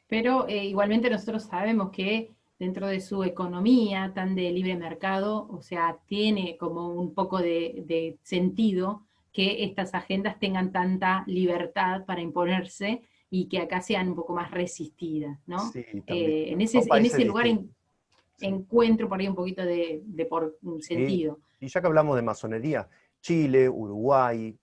Pero igualmente nosotros sabemos que dentro de su economía tan de libre mercado, o sea, tiene como un poco de sentido que estas agendas tengan tanta libertad para imponerse y que acá sean un poco más resistidas, ¿no? Sí, también. Son En países ese lugar distintos. Sí. encuentro por ahí un poquito de por Sí. sentido. Y ya que hablamos de masonería, Chile, Uruguay,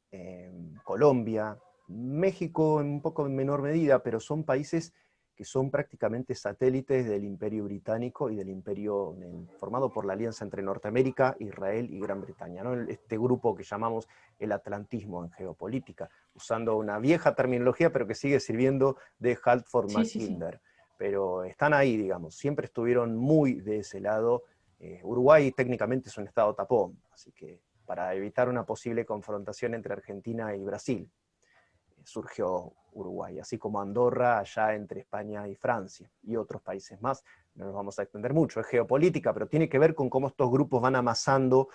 Colombia, México en un poco en menor medida, pero son países que son prácticamente satélites del Imperio Británico y del imperio formado por la alianza entre Norteamérica, Israel y Gran Bretaña, ¿no? Este grupo que llamamos el atlantismo en geopolítica, usando una vieja terminología, pero que sigue sirviendo de Halford Sí, sí, sí. Mackinder. Pero están ahí, digamos, siempre estuvieron muy de ese lado. Uruguay técnicamente es un estado tapón, así que para evitar una posible confrontación entre Argentina y Brasil, surgió Uruguay, así como Andorra allá entre España y Francia y otros países más. No nos vamos a extender mucho, es geopolítica, pero tiene que ver con cómo estos grupos van amasando,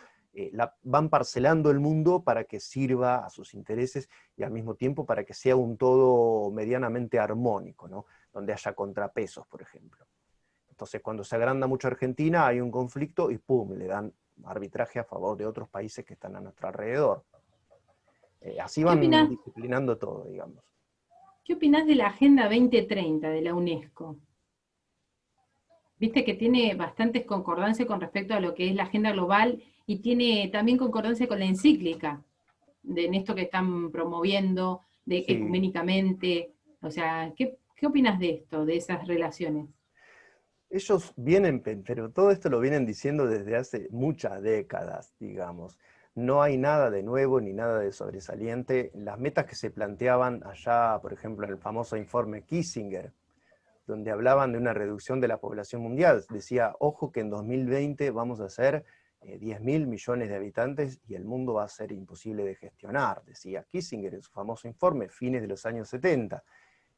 van parcelando el mundo para que sirva a sus intereses y al mismo tiempo para que sea un todo medianamente armónico, ¿no? Donde haya contrapesos, por ejemplo. Entonces, cuando se agranda mucho Argentina, hay un conflicto y ¡pum!, le dan arbitraje a favor de otros países que están a nuestro alrededor. Así ¿Qué van opinás, disciplinando todo, digamos. qué opinás de la Agenda 2030 de la UNESCO? Viste que tiene bastantes concordancias con respecto a lo que es la agenda global y tiene también concordancia con la encíclica, en esto que están promoviendo Sí. ecuménicamente. O sea, ¿qué opinas de esto, de esas relaciones? Ellos vienen, pero todo esto lo vienen diciendo desde hace muchas décadas, digamos. No hay nada de nuevo ni nada de sobresaliente. Las metas que se planteaban allá, por ejemplo, en el famoso informe Kissinger, donde hablaban de una reducción de la población mundial, decía, ojo que en 2020 vamos a ser 10.000 millones de habitantes y el mundo va a ser imposible de gestionar, decía Kissinger en su famoso informe, fines de los años 70.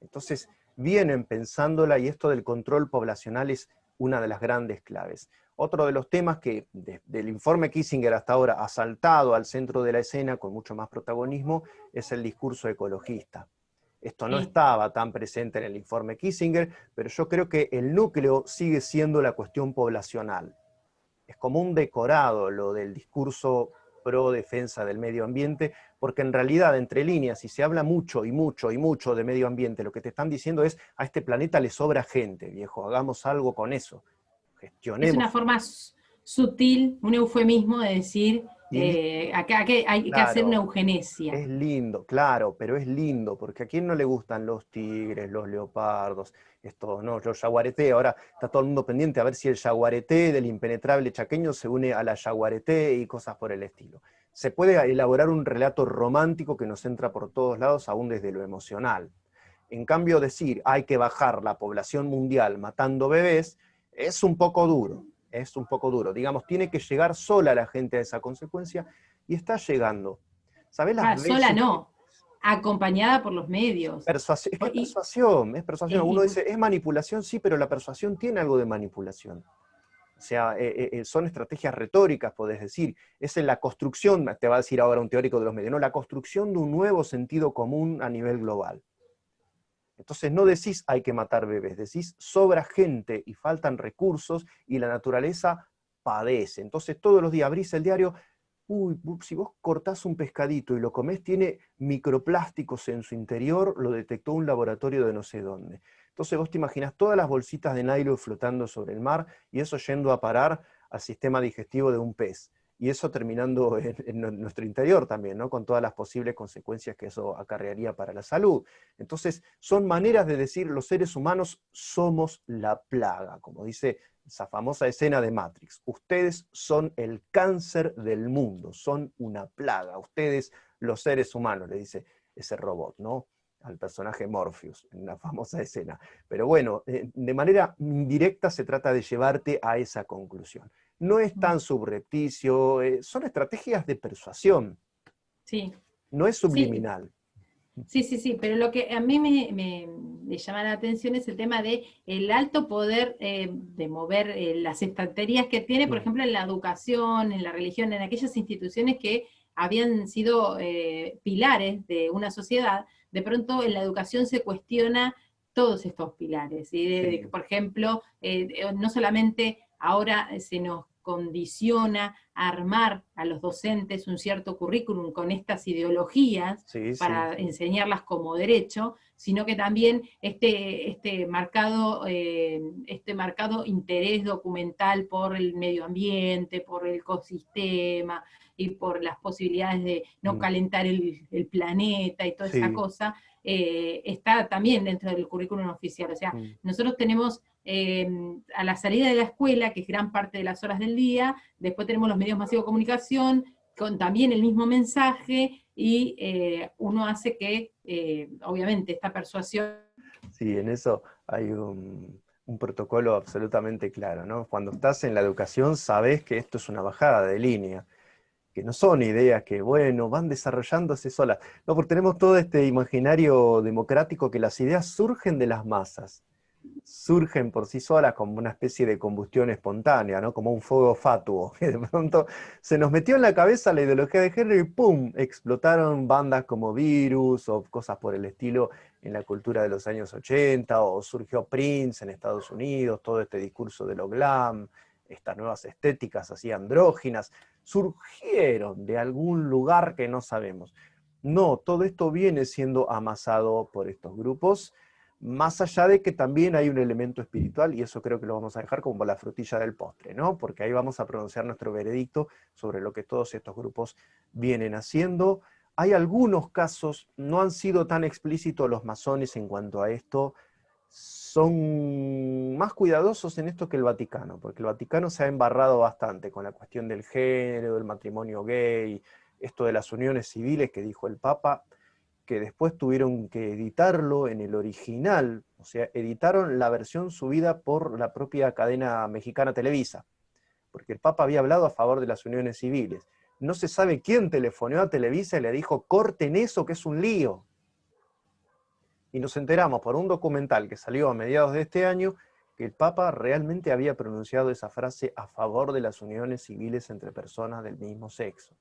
Entonces, vienen pensándola y esto del control poblacional es una de las grandes claves. Otro de los temas que del informe Kissinger hasta ahora ha saltado al centro de la escena con mucho más protagonismo es el discurso ecologista. Esto no Sí. estaba tan presente en el informe Kissinger, pero yo creo que el núcleo sigue siendo la cuestión poblacional. Es como un decorado lo del discurso pro defensa del medio ambiente, porque en realidad, entre líneas, si se habla mucho y mucho y mucho de medio ambiente, lo que te están diciendo es, a este planeta le sobra gente, viejo, hagamos algo con eso, Es una gestionemos. forma sutil, un eufemismo de decir, Y acá hay que hacer una claro, eugenesia. es lindo, claro, pero es lindo, porque a quién no le gustan los tigres, los leopardos, esto, no, los yaguareté, ahora está todo el mundo pendiente a ver si el yaguareté del impenetrable chaqueño se une a la yaguareté y cosas por el estilo. Se puede elaborar un relato romántico que nos entra por todos lados, aún desde lo emocional. En cambio, decir hay que bajar la población mundial matando bebés es un poco duro, es un poco duro. Digamos, tiene que llegar sola la gente a esa consecuencia y está llegando. ¿Sabés las Sola veces que no, acompañada por los medios. persuasión, es que Y, es persuasión. Uno y- dice, es manipulación, sí, pero la persuasión tiene algo de manipulación. O sea, son estrategias retóricas, podés decir. Es en la construcción, te va a decir ahora un teórico de los medios, no, la construcción de un nuevo sentido común a nivel global. Entonces no decís hay que matar bebés, decís sobra gente y faltan recursos y la naturaleza padece. Entonces todos los días abrís el diario, uy, si vos cortás un pescadito y lo comés, tiene microplásticos en su interior, lo detectó un laboratorio de no sé dónde. Entonces vos te imaginás todas las bolsitas de nylon flotando sobre el mar y eso yendo a parar al sistema digestivo de un pez. Y eso terminando en nuestro interior también, ¿no? Con todas las posibles consecuencias que eso acarrearía para la salud. Entonces, son maneras de decir los seres humanos somos la plaga, como dice esa famosa escena de Matrix. Ustedes son el cáncer del mundo, son una plaga. Ustedes, los seres humanos, le dice ese robot, ¿no? Al personaje Morpheus, en una famosa escena. Pero bueno, de manera indirecta se trata de llevarte a esa conclusión. No es tan subrepticio, son estrategias de persuasión, sí, no es sí, subliminal. sí, pero lo que a mí me llama la atención es el tema de el alto poder de mover las estanterías que tiene, por Mm. ejemplo, en la educación, en la religión, en aquellas instituciones que habían sido pilares de una sociedad. De pronto en la educación se cuestiona todos estos pilares. Y Sí, por ejemplo, no solamente ahora se nos condiciona a armar a los docentes un cierto currículum con estas ideologías, sí, sí, para sí. enseñarlas como derecho, sino que también este marcado interés documental por el medio ambiente, por el ecosistema y por las posibilidades de no Mm. calentar el planeta y toda esa Sí. cosa, está también dentro del currículum oficial. O sea, Mm. nosotros tenemos a la salida de la escuela, que es gran parte de las horas del día, después tenemos los medios masivos de comunicación, con también el mismo mensaje, y uno hace que, obviamente, esta persuasión. Sí, en eso hay un protocolo absolutamente claro, ¿no? Cuando estás en la educación sabés que esto es una bajada de línea, que no son ideas que, bueno, van desarrollándose solas. No, porque tenemos todo este imaginario democrático que las ideas surgen de las masas, surgen por sí solas como una especie de combustión espontánea, ¿no? Como un fuego fatuo, que de pronto se nos metió en la cabeza la ideología de género y ¡pum! Explotaron bandas como Virus o cosas por el estilo en la cultura de los años 80, o surgió Prince en Estados Unidos, todo este discurso de lo glam, estas nuevas estéticas así andróginas, surgieron de algún lugar que no sabemos. No, todo esto viene siendo amasado por estos grupos, más allá de que también hay un elemento espiritual, y eso creo que lo vamos a dejar como la frutilla del postre, ¿no? Porque ahí vamos a pronunciar nuestro veredicto sobre lo que todos estos grupos vienen haciendo. Hay algunos casos, no han sido tan explícitos los masones en cuanto a esto, son más cuidadosos en esto que el Vaticano, porque el Vaticano se ha embarrado bastante con la cuestión del género, del matrimonio gay, esto de las uniones civiles que dijo el Papa, que después tuvieron que editarlo en el original, o sea, editaron la versión subida por la propia cadena mexicana Televisa, porque el Papa había hablado a favor de las uniones civiles. No se sabe quién telefoneó a Televisa y le dijo, corten eso que es un lío. Y nos enteramos por un documental que salió a mediados de este año que el Papa realmente había pronunciado esa frase a favor de las uniones civiles entre personas del mismo sexo.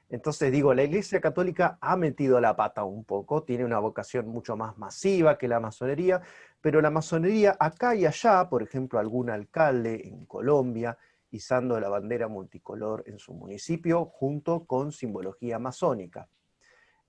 Entonces digo, la Iglesia Católica ha metido la pata un poco, tiene una vocación mucho más masiva que la masonería, pero la masonería acá y allá, por ejemplo, algún alcalde en Colombia, izando la bandera multicolor en su municipio, junto con simbología masónica.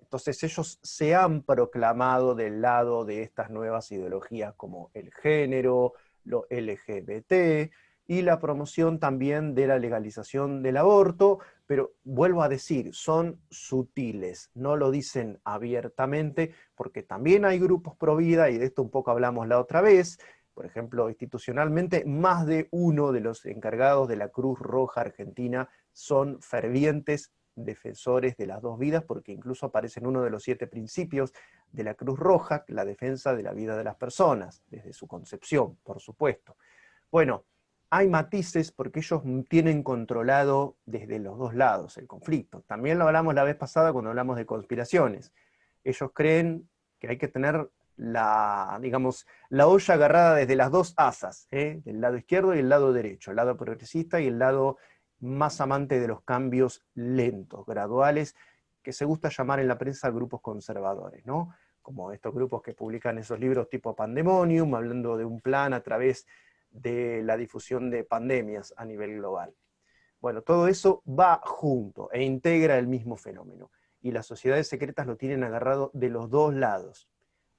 Entonces ellos se han proclamado del lado de estas nuevas ideologías como el género, lo LGBT y la promoción también de la legalización del aborto, pero vuelvo a decir, son sutiles, no lo dicen abiertamente, porque también hay grupos pro vida, y de esto un poco hablamos la otra vez. Por ejemplo, institucionalmente, más de uno de los encargados de la Cruz Roja Argentina son fervientes defensores de las dos vidas, porque incluso aparece en uno de los 7 principios de la Cruz Roja, la defensa de la vida de las personas, desde su concepción, por supuesto. Bueno, hay matices porque ellos tienen controlado desde los dos lados el conflicto. También lo hablamos la vez pasada cuando hablamos de conspiraciones. Ellos creen que hay que tener digamos, la olla agarrada desde las dos asas, del lado izquierdo y el lado derecho, el lado progresista y el lado más amante de los cambios lentos, graduales, que se gusta llamar en la prensa grupos conservadores, ¿no? Como estos grupos que publican esos libros tipo Pandemonium, hablando de un plan a través de la difusión de pandemias a nivel global. Bueno, todo eso va junto e integra el mismo fenómeno. Y las sociedades secretas lo tienen agarrado de los dos lados.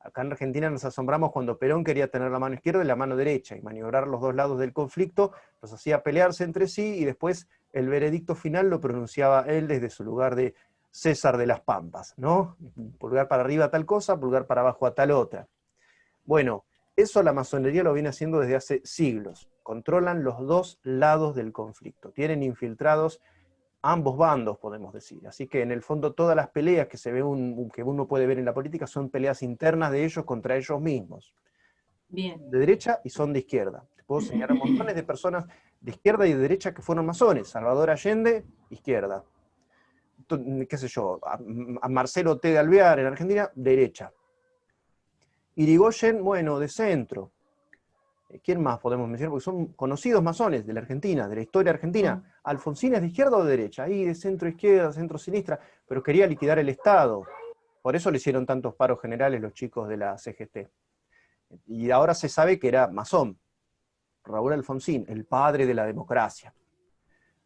Acá en Argentina nos asombramos cuando Perón quería tener la mano izquierda y la mano derecha, y maniobrar los dos lados del conflicto, los hacía pelearse entre sí, y después el veredicto final lo pronunciaba él desde su lugar de César de las Pampas, ¿no? Pulgar para arriba a tal cosa, pulgar para abajo a tal otra. Bueno, eso la masonería lo viene haciendo desde hace siglos. Controlan los dos lados del conflicto. Tienen infiltrados ambos bandos, podemos decir. Así que en el fondo todas las peleas que que uno puede ver en la política son peleas internas de ellos contra ellos mismos. Bien. De derecha y son de izquierda. Te puedo señalar montones de personas de izquierda y de derecha que fueron masones. Salvador Allende, izquierda. Qué sé yo, a Marcelo T. de Alvear en Argentina, derecha. Irigoyen, bueno, de centro. ¿Quién más podemos mencionar? Porque son conocidos masones de la Argentina, de la historia argentina. Alfonsín es de izquierda o de derecha, ahí de centro izquierda, centro sinistra, pero quería liquidar el Estado. Por eso le hicieron tantos paros generales los chicos de la CGT. Y ahora se sabe que era masón. Raúl Alfonsín, el padre de la democracia.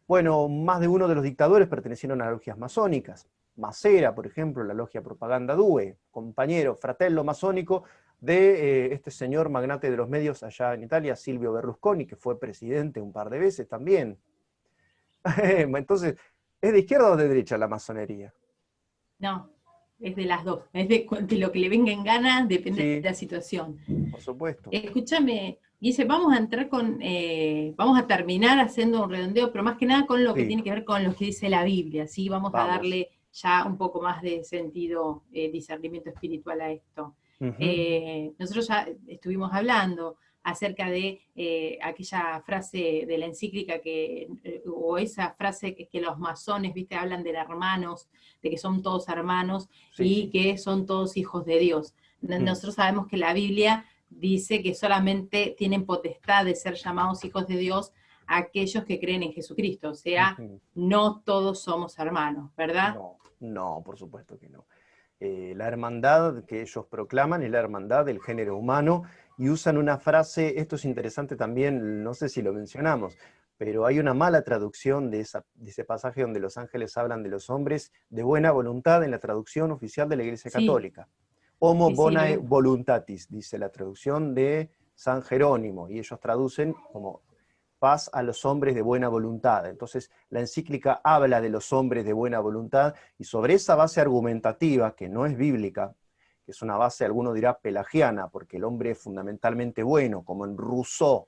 Bueno, más de uno de los dictadores pertenecieron a logias masónicas. Macera, por ejemplo, la logia Propaganda Due, compañero, fratello masónico de este señor magnate de los medios allá en Italia, Silvio Berlusconi, que fue presidente un par de veces también. Entonces, ¿es de izquierda o de derecha la masonería? No, es de las dos. Es de lo que le venga en gana, depende Sí, de la situación. por supuesto. Escúchame, dice, vamos a entrar vamos a terminar haciendo un redondeo, pero más que nada con lo que Sí, tiene que ver con lo que dice la Biblia, ¿sí? Vamos a vamos. darle ya un poco más de sentido, discernimiento espiritual a esto. Ujú. Nosotros ya estuvimos hablando acerca de aquella frase de la encíclica o esa frase que los masones, viste, hablan de hermanos, de que son todos hermanos Sí, y sí. que son todos hijos de Dios. Mm. Nosotros sabemos que la Biblia dice que solamente tienen potestad de ser llamados hijos de Dios aquellos que creen en Jesucristo, o sea, Ujú. no todos somos hermanos, ¿verdad? No, no, por supuesto que no. La hermandad que ellos proclaman es la hermandad del género humano, y usan una frase, esto es interesante también, no sé si lo mencionamos, pero hay una mala traducción de ese pasaje donde los ángeles hablan de los hombres de buena voluntad en la traducción oficial de la Iglesia Sí, Católica. Homo sí, sí, lo bonae vimos. voluntatis, dice la traducción de San Jerónimo, y ellos traducen como paz a los hombres de buena voluntad. Entonces, la encíclica habla de los hombres de buena voluntad, y sobre esa base argumentativa, que no es bíblica, que es una base, alguno dirá, pelagiana, porque el hombre es fundamentalmente bueno, como en Rousseau,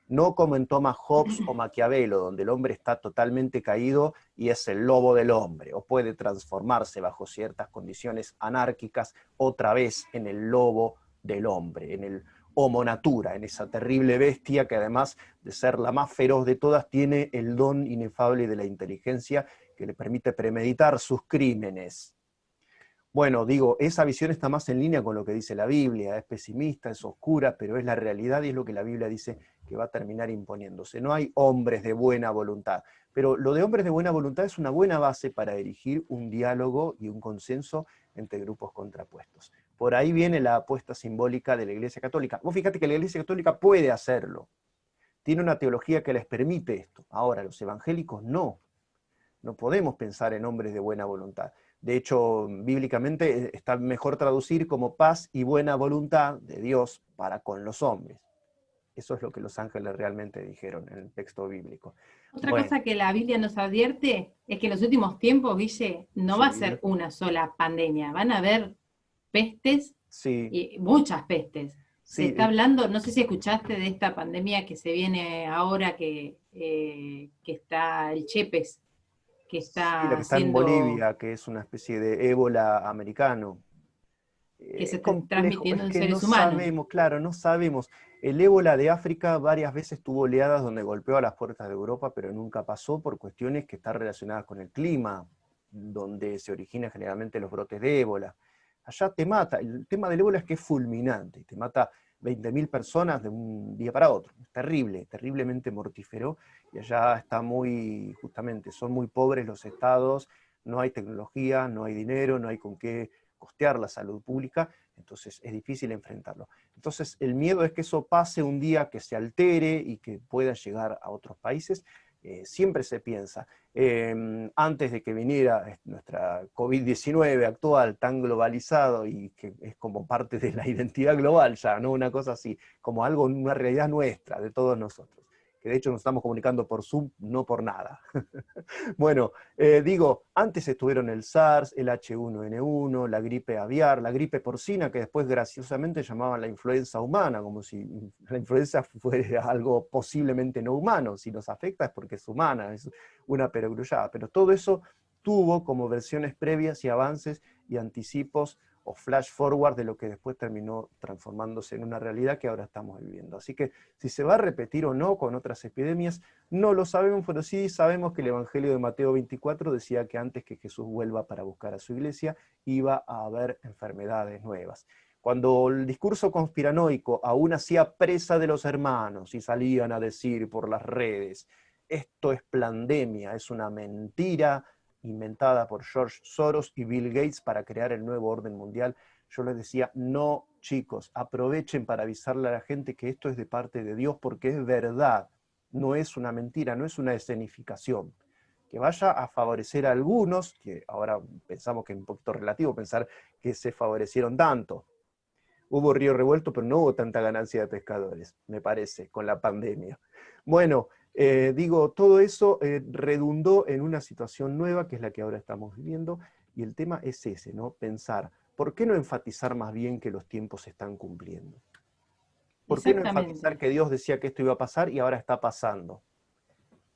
no como en Thomas Hobbes o Maquiavelo, donde el hombre está totalmente caído y es el lobo del hombre, o puede transformarse bajo ciertas condiciones anárquicas otra vez en el lobo del hombre, en el Homo Natura, en esa terrible bestia que además de ser la más feroz de todas, tiene el don inefable de la inteligencia que le permite premeditar sus crímenes. Bueno, digo, esa visión está más en línea con lo que dice la Biblia, es pesimista, es oscura, pero es la realidad y es lo que la Biblia dice que va a terminar imponiéndose. No hay hombres de buena voluntad, pero lo de hombres de buena voluntad es una buena base para dirigir un diálogo y un consenso entre grupos contrapuestos. Por ahí viene la apuesta simbólica de la Iglesia Católica. Vos fíjate que la Iglesia Católica puede hacerlo, tiene una teología que les permite esto. Ahora, los evangélicos no. No podemos pensar en hombres de buena voluntad. De hecho, bíblicamente está mejor traducir como paz y buena voluntad de Dios para con los hombres. Eso es lo que los ángeles realmente dijeron en el texto bíblico. Otra Bueno, cosa que la Biblia nos advierte es que en los últimos tiempos, Guille, no va a sí, ser una sola pandemia, van a haber pestes, sí, y muchas pestes. Se sí, está hablando, no sé si escuchaste de esta pandemia que se viene ahora, que está el Chepes, que sí, la está que está en haciendo, Bolivia, que es una especie de ébola americano. que se Es está complejo, transmitiendo es en que no seres humanos. sabemos, claro, no sabemos. El ébola de África varias veces tuvo oleadas donde golpeó a las puertas de Europa, pero nunca pasó por cuestiones que están relacionadas con el clima, donde se originan generalmente los brotes de ébola. Allá te mata, el tema del ébola es que es fulminante, te mata 20.000 personas de un día para otro. Es terrible, terriblemente mortífero, y allá está muy, justamente, son muy pobres los estados, no hay tecnología, no hay dinero, no hay con qué costear la salud pública, entonces es difícil enfrentarlo. Entonces el miedo es que eso pase un día, que se altere y que pueda llegar a otros países. Siempre se piensa, antes de que viniera nuestra COVID-19 actual, tan globalizado y que es como parte de la identidad global ya, ¿no? Una cosa así, como algo, una realidad nuestra, de todos nosotros, que de hecho nos estamos comunicando por Zoom, no por nada. Bueno, digo, antes estuvieron el SARS, el H1N1, la gripe aviar, la gripe porcina, que después graciosamente llamaban la influenza humana, como si la influenza fuera algo posiblemente no humano. Si nos afecta es porque es humana, es una perogrullada. Pero todo eso tuvo como versiones previas y avances y anticipos o flash forward de lo que después terminó transformándose en una realidad que ahora estamos viviendo. Así que si se va a repetir o no con otras epidemias, no lo sabemos, pero sí sabemos que el Evangelio de Mateo 24 decía que antes que Jesús vuelva para buscar a su iglesia, iba a haber enfermedades nuevas. Cuando el discurso conspiranoico aún hacía presa de los hermanos y salían a decir por las redes, esto es pandemia, es una mentira inventada por George Soros y Bill Gates para crear el nuevo orden mundial, yo les decía, no chicos, aprovechen para avisarle a la gente que esto es de parte de Dios porque es verdad, no es una mentira, no es una escenificación. Que vaya a favorecer a algunos, que ahora pensamos que es un poquito relativo pensar que se favorecieron tanto. Hubo río revuelto, pero no hubo tanta ganancia de pescadores, me parece, con la pandemia. Bueno, digo, todo eso redundó en una situación nueva, que es la que ahora estamos viviendo, y el tema es ese, ¿no? Pensar, ¿por qué no enfatizar más bien que los tiempos se están cumpliendo? ¿Por qué no enfatizar Exactamente, que Dios decía que esto iba a pasar y ahora está pasando?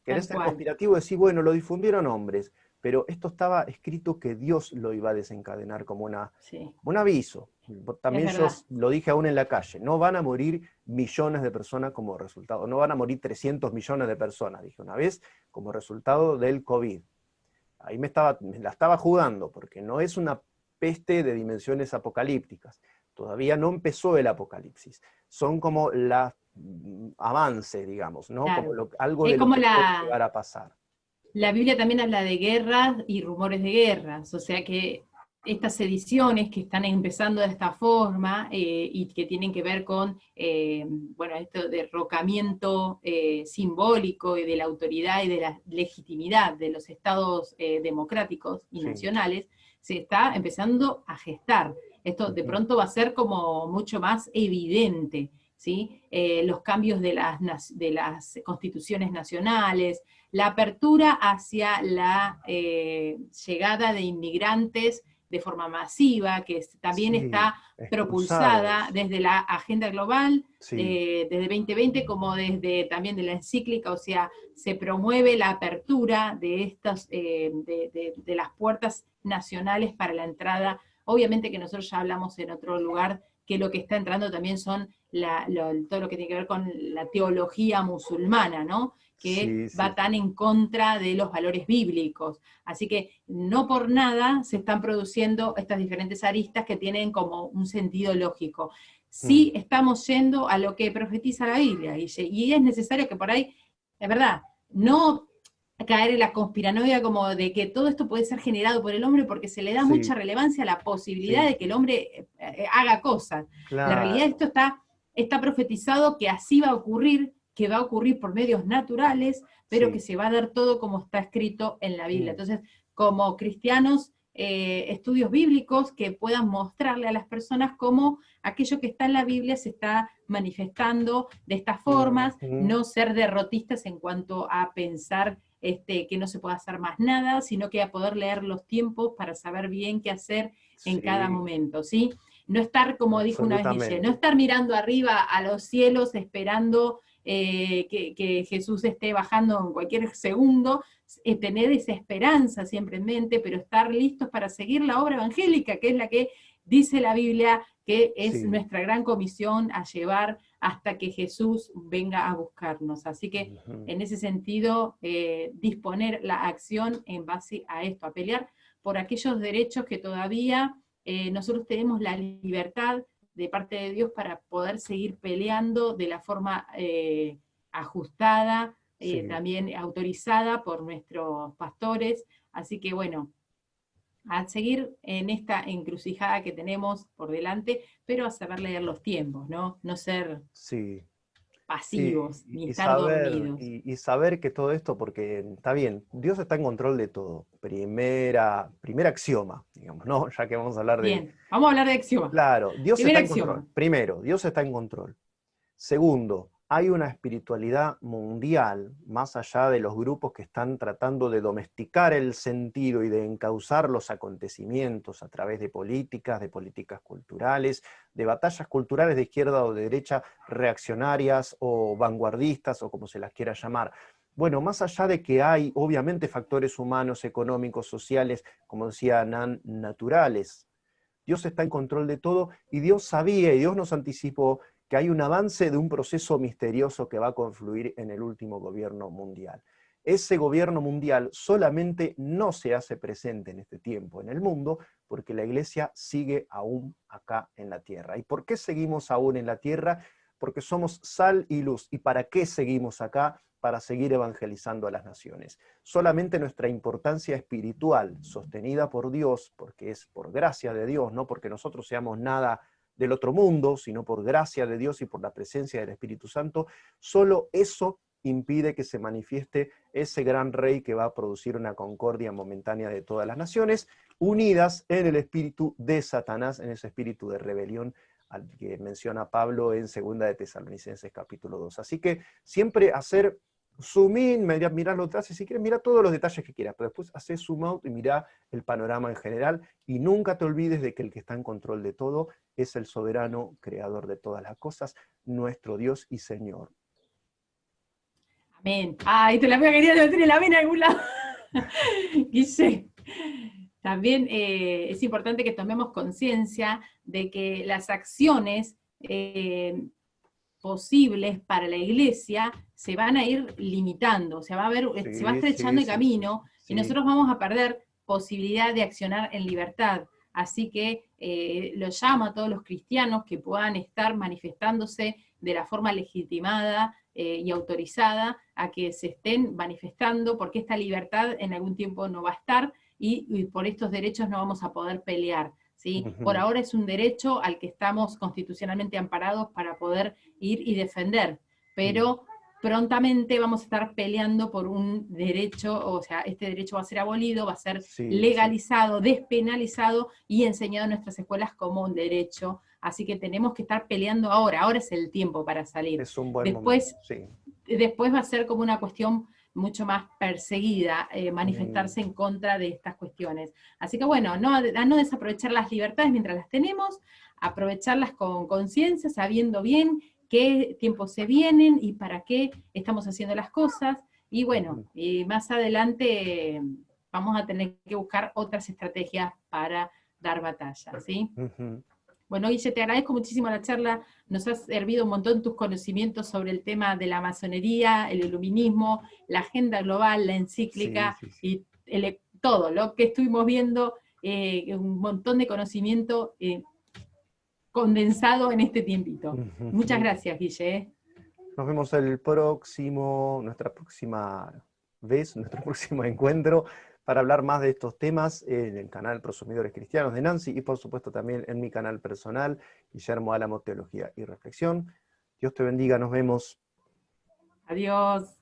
Querés tal ser cual. conspirativo, decís, bueno, lo difundieron hombres, pero esto estaba escrito que Dios lo iba a desencadenar como Sí, un aviso. es También yo verdad. lo dije aún en la calle, no van a morir millones de personas como resultado, no van a morir 300 millones de personas, dije una vez, como resultado del COVID. Ahí me la estaba jugando, porque no es una peste de dimensiones apocalípticas. Todavía no empezó el apocalipsis. Son como los avances, digamos, ¿no? Como Claro. algo Es de lo como que puede llegar a pasar. la Biblia también habla de guerras y rumores de guerras, o sea que estas sediciones que están empezando de esta forma y que tienen que ver con, bueno, esto derrocamiento simbólico y de la autoridad y de la legitimidad de los estados democráticos y Sí. nacionales, se está empezando a gestar. Esto de Ujú. pronto va a ser como mucho más evidente. ¿sí? Los cambios de de las constituciones nacionales, la apertura hacia la llegada de inmigrantes de forma masiva, que también Sí, está propulsada expulsados. desde la agenda global, Sí, desde 2020, como desde también de la encíclica, o sea, se promueve la apertura de estas, de las puertas nacionales para la entrada. Obviamente que nosotros ya hablamos en otro lugar que lo que está entrando también son todo lo que tiene que ver con la teología musulmana, ¿no? Que sí, va sí. tan en contra de los valores bíblicos. Así que no por nada se están produciendo estas diferentes aristas que tienen como un sentido lógico. Mm, Sí estamos yendo a lo que profetiza la Biblia, y es necesario que por ahí, es verdad, no caer en la conspiranoia como de que todo esto puede ser generado por el hombre, porque se le da mucha sí, relevancia a la posibilidad sí, de que el hombre haga cosas. La realidad claro. esto está profetizado que así va a ocurrir, que va a ocurrir por medios naturales, pero que Sí. se va a dar todo como está escrito en la Biblia. Mm, Entonces, como cristianos, estudios bíblicos que puedan mostrarle a las personas cómo aquello que está en la Biblia se está manifestando de estas formas, ujú, no ser derrotistas en cuanto a pensar que no se puede hacer más nada, sino que a poder leer los tiempos para saber bien qué hacer en cada sí, momento, ¿sí? No estar, como dijo una vez Guille, no absolutamente. estar mirando arriba a los cielos esperando que Jesús esté bajando en cualquier segundo, tener esa esperanza siempre en mente, pero estar listos para seguir la obra evangélica, que es la que dice la Biblia, que es Sí. nuestra gran comisión a llevar hasta que Jesús venga a buscarnos. Así que Ujú, en ese sentido, disponer la acción en base a esto, a pelear por aquellos derechos que todavía nosotros tenemos la libertad de parte de Dios para poder seguir peleando de la forma ajustada, sí. también autorizada por nuestros pastores. Así que bueno, a seguir en esta encrucijada que tenemos por delante, pero a saber leer los tiempos, ¿no? No ser Sí. Sí, pasivos, ni y estar saber, dormidos. y saber que todo esto, porque está bien, Dios está en control de todo. Primer axioma, digamos, ¿no? Ya que vamos a hablar de. Bien, vamos a hablar de axioma. Claro, Dios Primer está en control. axioma. Primero, Dios está en control. Segundo, hay una espiritualidad mundial, más allá de los grupos que están tratando de domesticar el sentido y de encauzar los acontecimientos a través de políticas culturales, de batallas culturales de izquierda o de derecha, reaccionarias o vanguardistas o como se las quiera llamar. Bueno, más allá de que hay obviamente factores humanos, económicos, sociales, como decía Nan, naturales, Dios está en control de todo y Dios sabía y Dios nos anticipó que hay un avance de un proceso misterioso que va a confluir en el último gobierno mundial. Ese gobierno mundial solamente no se hace presente en este tiempo en el mundo porque la iglesia sigue aún acá en la tierra. ¿Y por qué seguimos aún en la tierra? Porque somos sal y luz. ¿Y para qué seguimos acá? Para seguir evangelizando a las naciones. Solamente nuestra importancia espiritual, sostenida por Dios, porque es por gracia de Dios, no porque nosotros seamos nada del otro mundo, sino por gracia de Dios y por la presencia del Espíritu Santo, solo eso impide que se manifieste ese gran rey que va a producir una concordia momentánea de todas las naciones, unidas en el espíritu de Satanás, en ese espíritu de rebelión al que menciona Pablo en 2 de Tesalonicenses capítulo 2. Así que siempre hacer zoom in, mirarlo atrás y si quieres mira todos los detalles que quieras, pero después haces zoom out y mira el panorama en general y nunca te olvides de que el que está en control de todo es el soberano creador de todas las cosas, nuestro Dios y Señor. Amén. Ay, te la voy a querer meter en la vena en algún lado. Guille. También es importante que tomemos conciencia de que las acciones posibles para la iglesia se van a ir limitando, o sea, se va Sí, sí, estrechando el sí, sí, camino y sí. nosotros vamos a perder posibilidad de accionar en libertad. Así que lo llamo a todos los cristianos que puedan estar manifestándose de la forma legitimada y autorizada a que se estén manifestando, porque esta libertad en algún tiempo no va a estar y por estos derechos no vamos a poder pelear. ¿sí? Por Ujú. ahora es un derecho al que estamos constitucionalmente amparados para poder ir y defender, Mm. pero prontamente vamos a estar peleando por un derecho, o sea, este derecho va a ser abolido, va a ser Sí, legalizado, despenalizado y enseñado en nuestras escuelas como un derecho. Así que tenemos que estar peleando ahora es el tiempo para salir. es un buen momento, Después, sí. después va a ser como una cuestión mucho más perseguida, Mm, manifestarse en contra de estas cuestiones. Así que bueno, a no desaprovechar las libertades mientras las tenemos, aprovecharlas con conciencia, sabiendo bien qué tiempos se vienen y para qué estamos haciendo las cosas. Y bueno, ujú, y más adelante vamos a tener que buscar otras estrategias para dar batalla, ¿sí? ujú. Bueno, Guille, te agradezco muchísimo la charla, nos has servido un montón tus conocimientos sobre el tema de la masonería, el iluminismo, la agenda global, la Sí, encíclica sí, sí. y todo lo que estuvimos viendo, un montón de conocimiento condensado en este tiempito. Muchas Ujú. gracias, Guille. Nos vemos nuestra próxima vez, nuestro próximo encuentro, para hablar más de estos temas en el canal Prosumidores Cristianos de Nancy y por supuesto también en mi canal personal, Guillermo Álamo Teología y Reflexión. Dios te bendiga, nos vemos. Adiós.